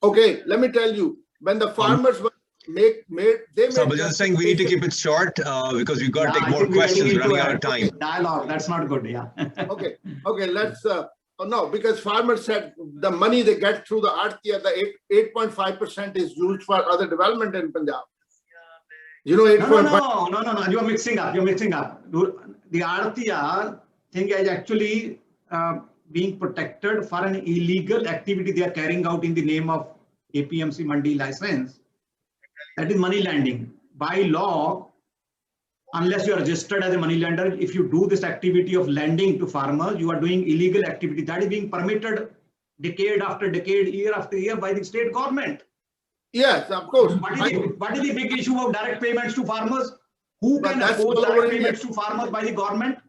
Okay, let me tell you. When the farmers were they made. So, but just saying we need to keep it short because we've got to take more questions. Running out of time. Dialogue. That's not good. Yeah. Okay. Let's. No, because farmers said the money they get through the Artiya, the 8.5% is used for other development in Punjab. You know, 8.5. No. You're mixing up. The Artiya thing is actually being protected for an illegal activity they are carrying out in the name of APMC Mandi license. That is money lending. By law, unless you are registered as a money lender, if you do this activity of lending to farmers, you are doing illegal activity. That is being permitted decade after decade, year after year by the state government. Yes, of course. What is the big issue of direct payments to farmers? Who can afford direct payments to farmers by the government?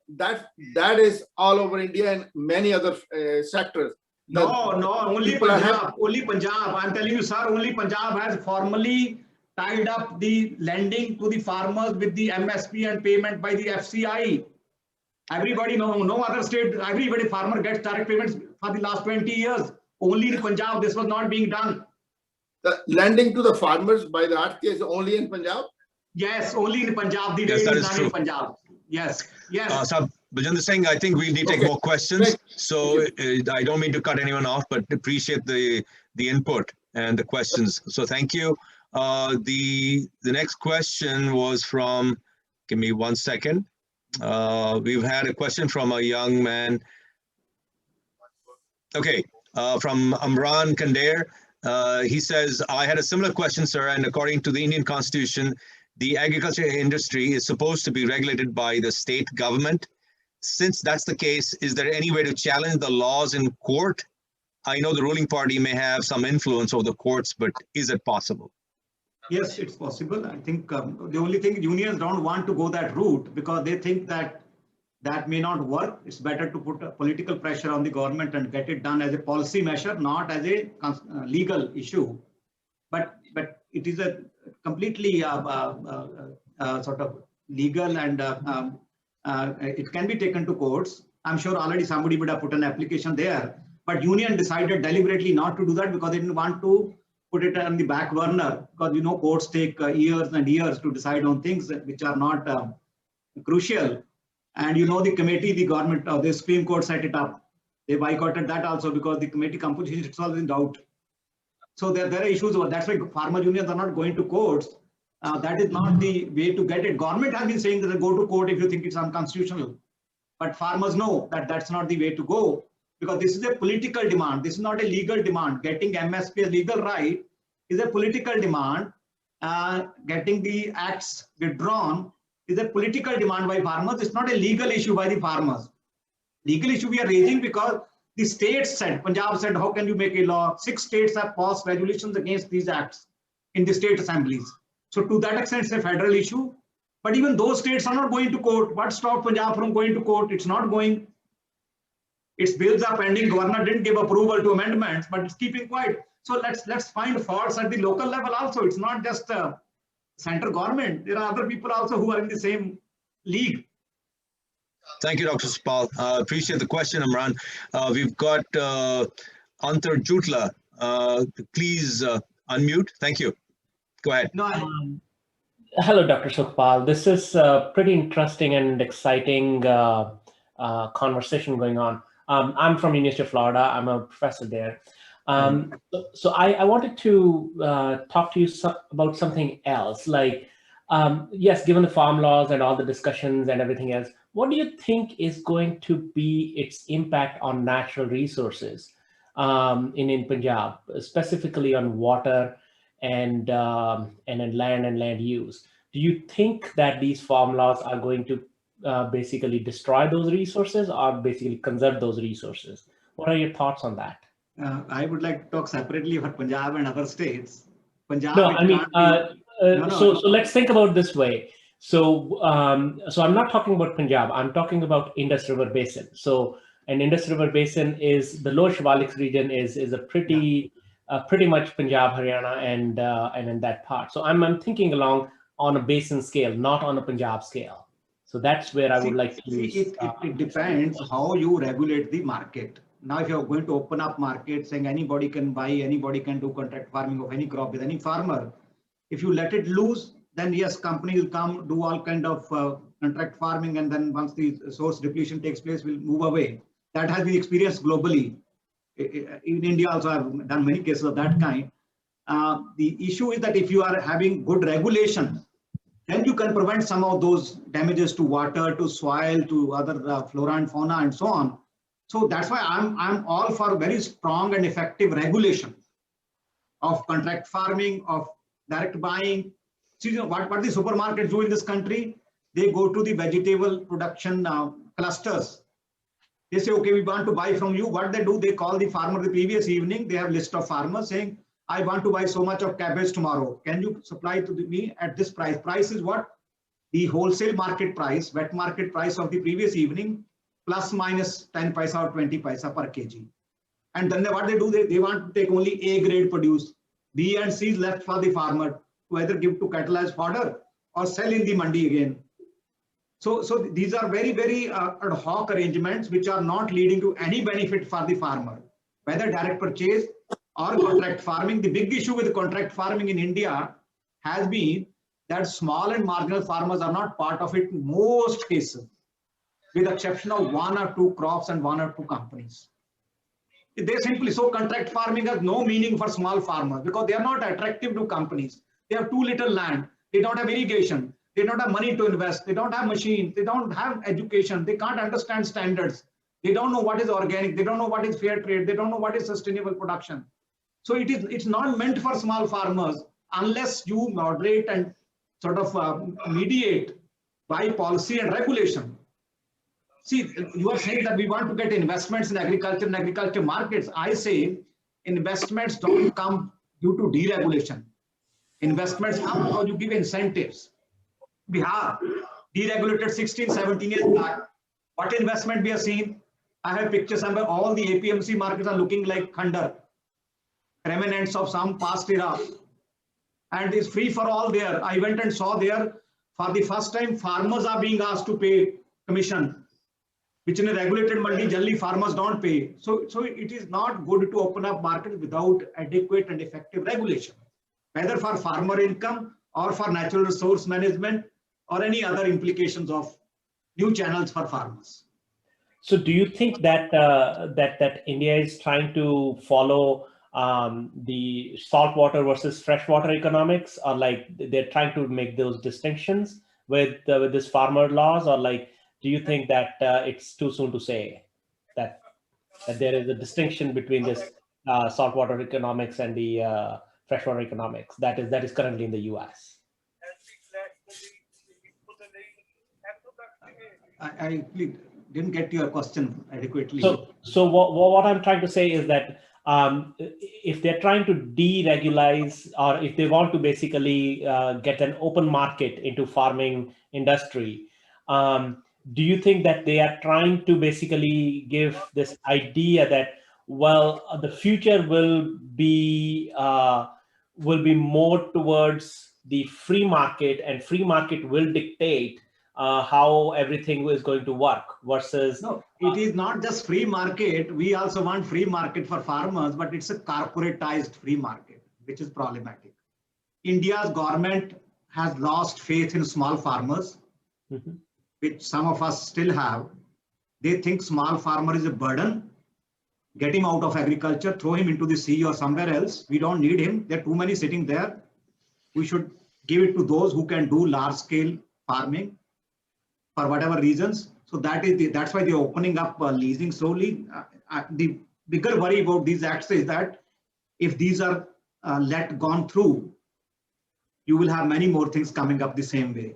That is all over India and many other sectors. No, only Punjab. Only Punjab. I'm telling you, sir, only Punjab has formally tied up the lending to the farmers with the MSP and payment by the FCI. Everybody no other state, everybody farmer gets direct payments for the last 20 years. Only in Punjab, this was not being done. The lending to the farmers by the Artiya is only in Punjab? Yes, only in Punjab. The yes, that is not true. In Punjab. Yes. Bajendra Singh, I think we need to take Okay. more questions. So Thank I don't mean to cut anyone off, but appreciate the input and the questions. So thank you. The next question was from, give me 1 second. We've had a question from a young man. Okay, from Amran Kandair. He says, I had a similar question, sir, and according to the Indian Constitution, the agriculture industry is supposed to be regulated by the state government. Since that's the case, is there any way to challenge the laws in court? I know the ruling party may have some influence over the courts, but is it possible? Yes, it's possible. I think the only thing, unions don't want to go that route because they think that that may not work. It's better to put a political pressure on the government and get it done as a policy measure, not as a legal issue. But it is a completely sort of legal, and it can be taken to courts. I'm sure already somebody would have put an application there, but union decided deliberately not to do that because they didn't want to put it on the back burner, because you know courts take years and years to decide on things which are not crucial. And you know the committee, the government, the Supreme Court set it up. They boycotted that also because the committee composition itself is in doubt. So there are issues. That's why farmer unions are not going to courts. That is not the way to get it. Government has been saying that they go to court if you think it's unconstitutional. But farmers know that that's not the way to go, because this is a political demand. This is not a legal demand. Getting MSP a legal right is a political demand. Getting the acts withdrawn is a political demand by farmers. It's not a legal issue by the farmers. Legal issue we are raising because the states said, Punjab said, how can you make a law? 6 states have passed resolutions against these acts in the state assemblies. So to that extent, it's a federal issue. But even those states are not going to court. What stopped Punjab from going to court? It's not going. Its bills are pending. Governor didn't give approval to amendments, but it's keeping quiet. So let's find faults at the local level also. It's not just central government. There are other people also who are in the same league. Thank you, Dr. Supal. Appreciate the question, Imran. We've got Antar Jutla. Please unmute. Thank you. Go ahead. No, hello, Dr. Supal. This is pretty interesting and exciting conversation going on. I'm from University of Florida. I'm a professor there. So I wanted to talk to you about something else. Like, yes, given the farm laws and all the discussions and everything else, what do you think is going to be its impact on natural resources in Punjab, specifically on water and in land and land use? Do you think that these farm laws are going to basically destroy those resources or basically conserve those resources? What are your thoughts on that? I would like to talk separately about Punjab and other states. Punjab, no, I mean, so let's think about this way. So I'm not talking about Punjab. I'm talking about Indus River Basin. So an Indus River Basin is the Lower Shivalik region is a pretty much Punjab, Haryana, and in that part. So I'm thinking along on a basin scale, not on a Punjab scale. So that's where I would like to. It depends how you regulate the market. Now, if you're going to open up market saying anybody can buy, anybody can do contract farming of any crop with any farmer, if you let it loose, then yes, companies will come do all kind of contract farming, and then once the source depletion takes place, will move away. That has been experienced globally. In India also, I've done many cases of that kind. The issue is that if you are having good regulation, then you can prevent some of those damages to water, to soil, to other flora and fauna, and so on. So that's why I'm all for very strong and effective regulation of contract farming, of direct buying. See, what the supermarkets do in this country, they go to the vegetable production clusters. They say, okay, we want to buy from you. What they do, they call the farmer the previous evening. They have a list of farmers saying, I want to buy so much of cabbage tomorrow. Can you supply to me at this price? Price is what? The wholesale market price, wet market price of the previous evening, plus minus 10 paisa or 20 paisa per kg. And then what they do, they want to take only A grade produce. B and C is left for the farmer to either give to cattle as fodder or sell in the mandi again. So these are very, very ad hoc arrangements which are not leading to any benefit for the farmer, whether direct purchase or contract farming. The big issue with contract farming in India has been that small and marginal farmers are not part of it in most cases. with the exception of 1 or 2 crops and 1 or 2 companies. They simply, so contract farming has no meaning for small farmers because they are not attractive to companies. They have too little land. They don't have irrigation. They don't have money to invest. They don't have machines. They don't have education. They can't understand standards. They don't know what is organic. They don't know what is fair trade. They don't know what is sustainable production. So it's not meant for small farmers unless you moderate and sort of mediate by policy and regulation. See, you are saying that we want to get investments in agriculture and agriculture markets. I say investments don't come due to deregulation. Investments come because you give incentives. Bihar deregulated 16, 17 years back. What investment we have seen? I have pictures somewhere. All the APMC markets are looking like Khandar, remnants of some past era. And it's free for all there. I went and saw there for the first time farmers are being asked to pay commission, which in a regulated mandi generally farmers don't pay. So it is not good to open up markets without adequate and effective regulation, whether for farmer income or for natural resource management or any other implications of new channels for farmers. So do you think that that India is trying to follow the saltwater versus freshwater economics, or like they're trying to make those distinctions with this farmer laws, or like do you think that it's too soon to say that there is a distinction between this saltwater economics and the freshwater economics that is currently in the US? I didn't get your question adequately. So what I'm trying to say is that if they're trying to deregulize, or if they want to basically get an open market into farming industry, do you think that they are trying to basically give this idea that, well, the future will be more towards the free market, and free market will dictate how everything is going to work, versus? No, it is not just free market. We also want free market for farmers, but it's a corporatized free market, which is problematic. India's government has lost faith in small farmers, which some of us still have. They think small farmer is a burden. Get him out of agriculture, throw him into the sea or somewhere else. We don't need him. There are too many sitting there. We should give it to those who can do large scale farming for whatever reasons. So that's why they're opening up leasing slowly. The bigger worry about these acts is that if these are gone through, you will have many more things coming up the same way,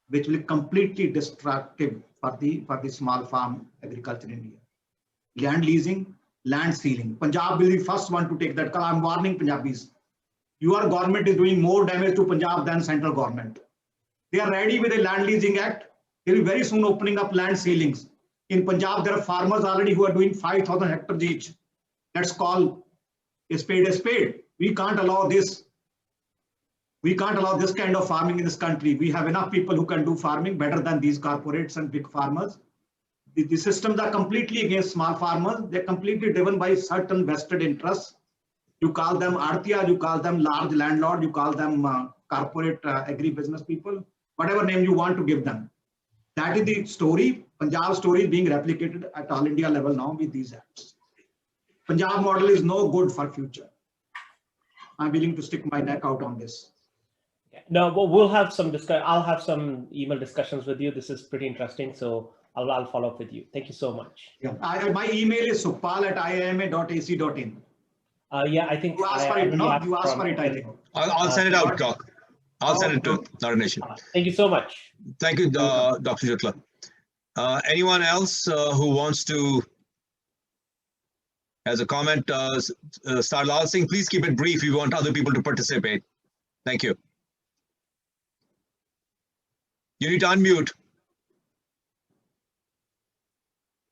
which will be completely destructive for the small farm agriculture in India. Land leasing, land stealing. Punjab will be the first one to take that call. I'm warning Punjabis. Your government is doing more damage to Punjab than central government. They are ready with a land leasing act. They will very soon opening up land ceilings. In Punjab, there are farmers already who are doing 5,000 hectares each. Let's call a spade a spade. We can't allow this. We can't allow this kind of farming in this country. We have enough people who can do farming better than these corporates and big farmers. The systems are completely against small farmers. They're completely driven by certain vested interests. You call them Artiya, you call them large landlord, you call them corporate agri-business people, whatever name you want to give them. That is the story. Punjab story is being replicated at all India level now with these acts. Punjab model is no good for future. I'm willing to stick my neck out on this. No, we'll have some discussion. I'll have some email discussions with you. This is pretty interesting. So I'll follow up with you. Thank you so much. Yeah, my email is sukhpal@iima.ac.in. Yeah, I think you asked for it. No, you asked for it. I think I'll send it out, Doc. I'll send it to Naranation. Thank you so much. Thank you, Dr. Shukla. Anyone else who wants to, as a comment, start Lal Singh, please keep it brief. We want other people to participate. Thank you. You need to unmute.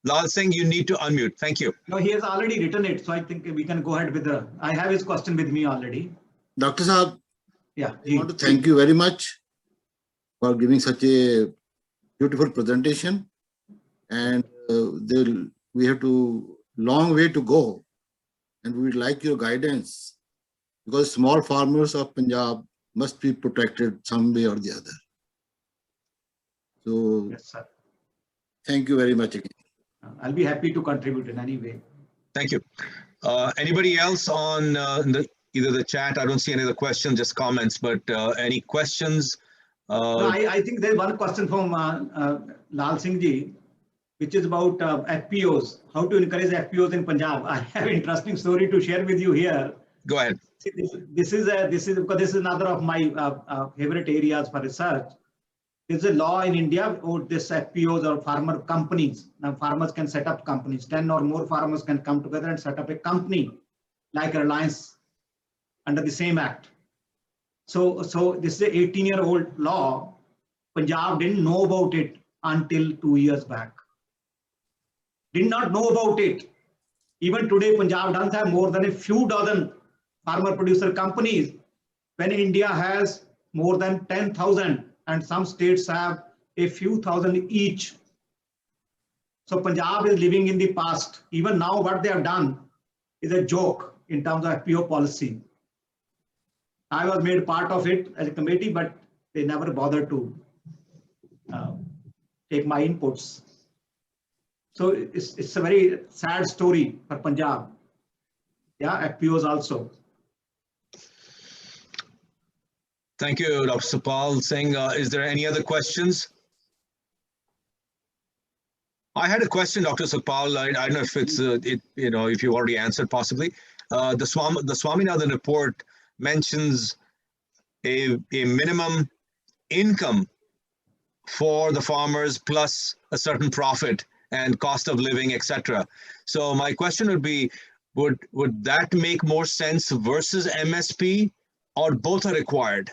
Lal Singh, you need to unmute. Thank you. No, he has already written it, so I think we can go ahead with I have his question with me already. Dr. Saab, yeah, I want to thank you very much for giving such a beautiful presentation. And we have to long way to go, and we would like your guidance, because small farmers of Punjab must be protected some way or the other. So yes, sir. Thank you very much again. I'll be happy to contribute in any way. Thank you. Anybody else on either the chat? I don't see any other questions, just comments, but any questions? No, I think there's one question from Lal Singh ji, which is about FPOs, how to encourage FPOs in Punjab. I have an interesting story to share with you here. Go ahead. This is because this is another of my favorite areas for research. There's a law in India about this FPOs or farmer companies. Now farmers can set up companies. 10 or more farmers can come together and set up a company like Reliance under the same act. So this is a 18-year-old law. Punjab didn't know about it until 2 years back. Did not know about it. Even today, Punjab doesn't have more than a few dozen farmer producer companies when India has more than 10,000 and some states have a few thousand each. So Punjab is living in the past. Even now what they have done is a joke in terms of FPO policy. I was made part of it as a committee, but they never bothered to take my inputs. So it's a very sad story for Punjab. Yeah, FPOs also. Thank you, Dr. Supal Singh. Is there any other questions? I had a question, Dr. Supal. I don't know if it's if you already answered possibly. The Swaminathan report mentions a minimum income for the farmers plus a certain profit and cost of living, etc. So my question would be, would that make more sense versus MSP, or both are required?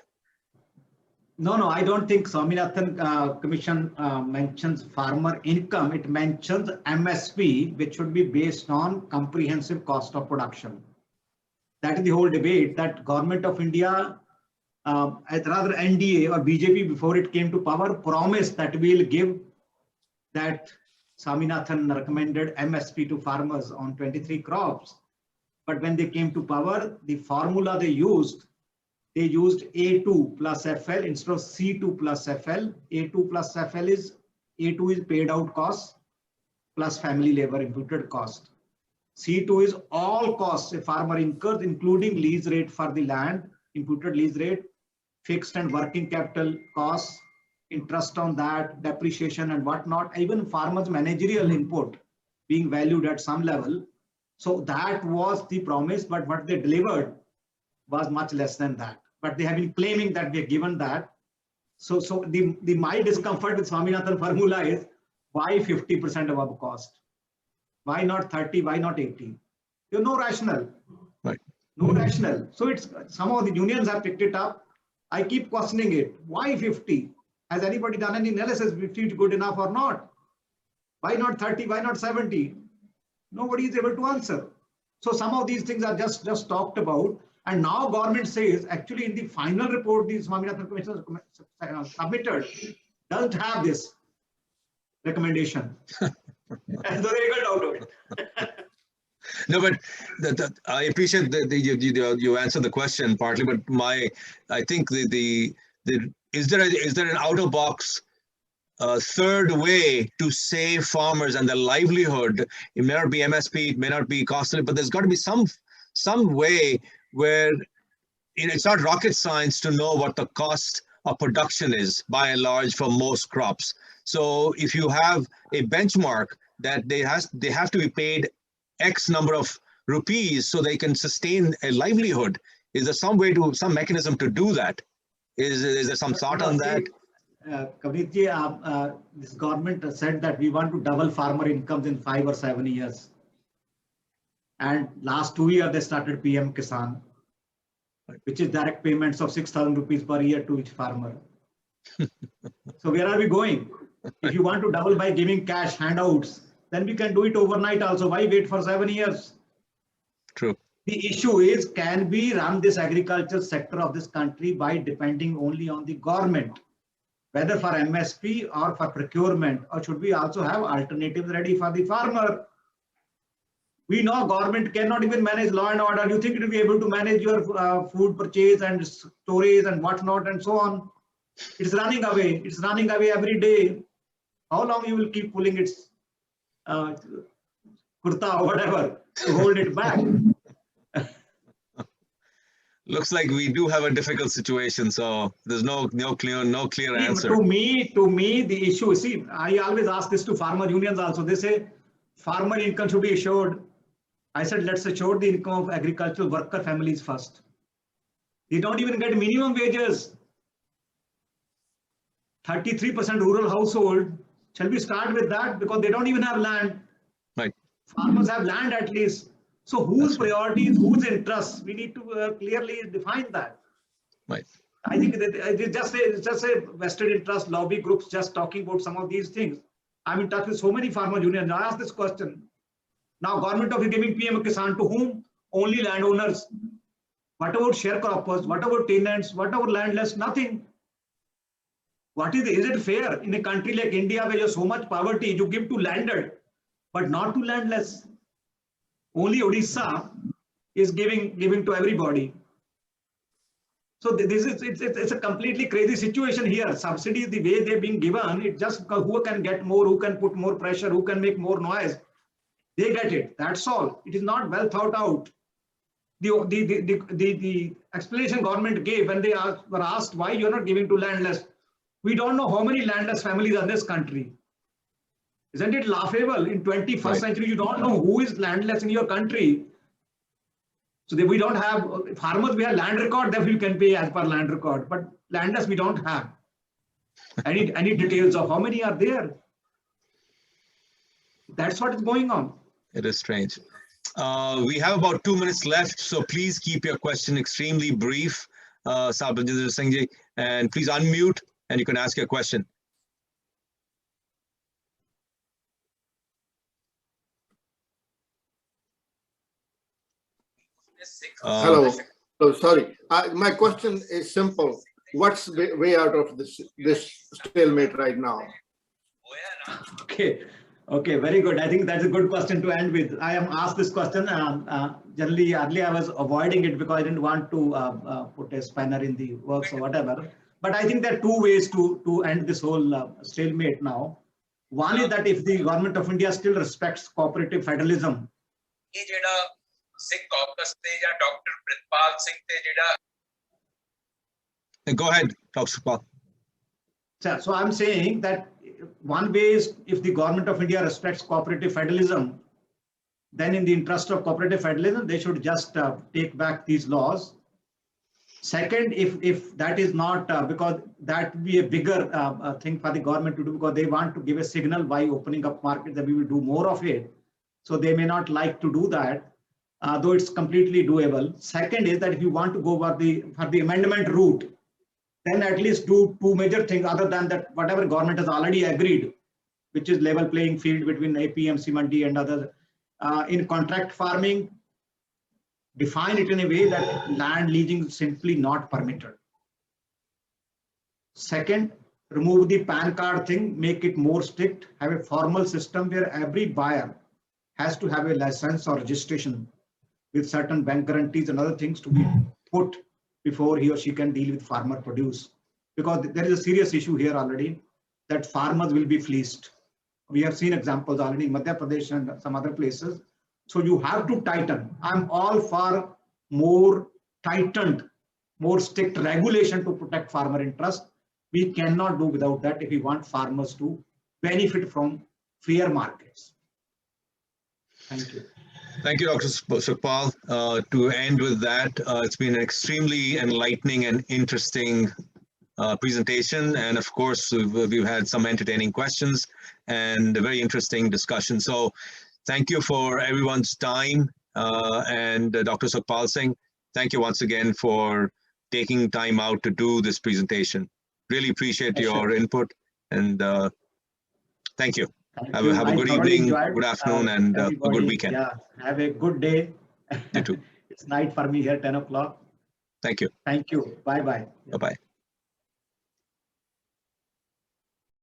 No, I don't think Swaminathan Commission mentions farmer income. It mentions MSP, which should be based on comprehensive cost of production. That is the whole debate that Government of India, rather NDA or BJP before it came to power, promised that we'll give that Swaminathan recommended MSP to farmers on 23 crops. But when they came to power, the formula they used A2 plus FL instead of C2 plus FL. A2 plus FL is A2 is paid out cost plus family labor imputed cost. C2 is all costs a farmer incurs, including lease rate for the land, imputed lease rate, fixed and working capital costs, interest on that, depreciation and whatnot, even farmers' managerial input being valued at some level. So that was the promise, but what they delivered was much less than that. But they have been claiming that we have given that. So my discomfort with Swaminathan formula is why 50% above cost? Why not 30? Why not 80? There's no rational. Right. No rational. So it's somehow the unions have picked it up. I keep questioning it. Why 50? Has anybody done any analysis if it's good enough or not? Why not 30? Why not 70? Nobody is able to answer. So some of these things are just talked about. And now government says, actually in the final report, the Swaminathan Commission submitted, doesn't have this recommendation. And so they got out of it. No, but I appreciate you answered the question partly, but I think is there an out of box third way to save farmers and their livelihood? It may not be MSP, it may not be costly, but there's got to be some way where it's not rocket science to know what the cost of production is by and large for most crops. So if you have a benchmark that they have to be paid X number of rupees so they can sustain a livelihood, is there some mechanism to do that? Is there some thought on that? Kavitji, this government said that we want to double farmer incomes in 5 or 7 years. And last 2 years, they started PM Kisan, which is direct payments of 6,000 rupees per year to each farmer. So where are we going? If you want to double by giving cash handouts, then we can do it overnight also. Why wait for 7 years? True. The issue is, can we run this agriculture sector of this country by depending only on the government, whether for MSP or for procurement, or should we also have alternatives ready for the farmer? We know government cannot even manage law and order. You think it will be able to manage your food purchase and storage and whatnot and so on? It's running away. It's running away every day. How long you will keep pulling its kurta or whatever to hold it back? Looks like we do have a difficult situation, so there's no clear answer. To me, the issue, see, I always ask this to farmer unions also. They say farmer income should be assured. I said, let's assure the income of agricultural worker families first. They don't even get minimum wages. 33% rural household. Shall we start with that? Because they don't even have land. Right. Farmers have land at least. So whose priorities, whose interests? We need to clearly define that. Right. I think that it's just a vested interest lobby groups just talking about some of these things. I'm in touch with so many farmer unions. I ask this question. Now, government of giving PM Kisan to whom? Only landowners. What about sharecroppers? What about tenants? What about landless? Nothing. What is it fair in a country like India where there's so much poverty, you give to landed, but not to landless? Only Odisha is giving to everybody. So this is it's a completely crazy situation here. Subsidies, the way they're being given, it just who can get more, who can put more pressure, who can make more noise. They get it. That's all. It is not well thought out. The explanation government gave when they were asked why you're not giving to landless. We don't know how many landless families are in this country. Isn't it laughable? In 21st century, you don't know who is landless in your country. So we don't have farmers. We have land record that we can pay as per land record, but landless we don't have. Any details of how many are there? That's what is going on. It is strange. We have about 2 minutes left, so please keep your question extremely brief, Sarbanjit Singh ji, and please unmute and you can ask your question. Hello. Oh, sorry. My question is simple. What's the way out of this stalemate right now? Okay. Very good. I think that's a good question to end with. I am asked this question. Generally, earlier I was avoiding it because I didn't want to put a spanner in the works or whatever. But I think there are two ways to end this whole stalemate now. One is that if the government of India still respects cooperative federalism, Go ahead, Dr. Sukhpal. So I'm saying that one way is if the government of India respects cooperative federalism, then in the interest of cooperative federalism, they should just take back these laws. Second, if that is not, because that would be a bigger thing for the government to do, because they want to give a signal by opening up market that we will do more of it. So they may not like to do that, though it's completely doable. Second is that if you want to go for the amendment route, then at least do two major things other than that, whatever government has already agreed, which is level playing field between APMC, Mandi and others. In contract farming, define it in a way that land leasing is simply not permitted. Second, remove the PAN card thing, make it more strict, have a formal system where every buyer has to have a license or registration with certain bank guarantees and other things to be put before he or she can deal with farmer produce. Because there is a serious issue here already that farmers will be fleeced. We have seen examples already in Madhya Pradesh and some other places. So you have to tighten. I'm all for more tightened, more strict regulation to protect farmer interest. We cannot do without that if we want farmers to benefit from fair markets. Thank you. Thank you, Dr. Sukhpal. To end with that, it's been an extremely enlightening and interesting presentation. And of course, we've had some entertaining questions and a very interesting discussion. So thank you for everyone's time. And Dr. Sukhpal Singh, thank you once again for taking time out to do this presentation. Really appreciate your input and thank you. Have a good evening, good afternoon, and a good weekend. Yeah, have a good day. You too. It's night for me here, 10 o'clock. Thank you. Thank you. Bye-bye. Bye-bye.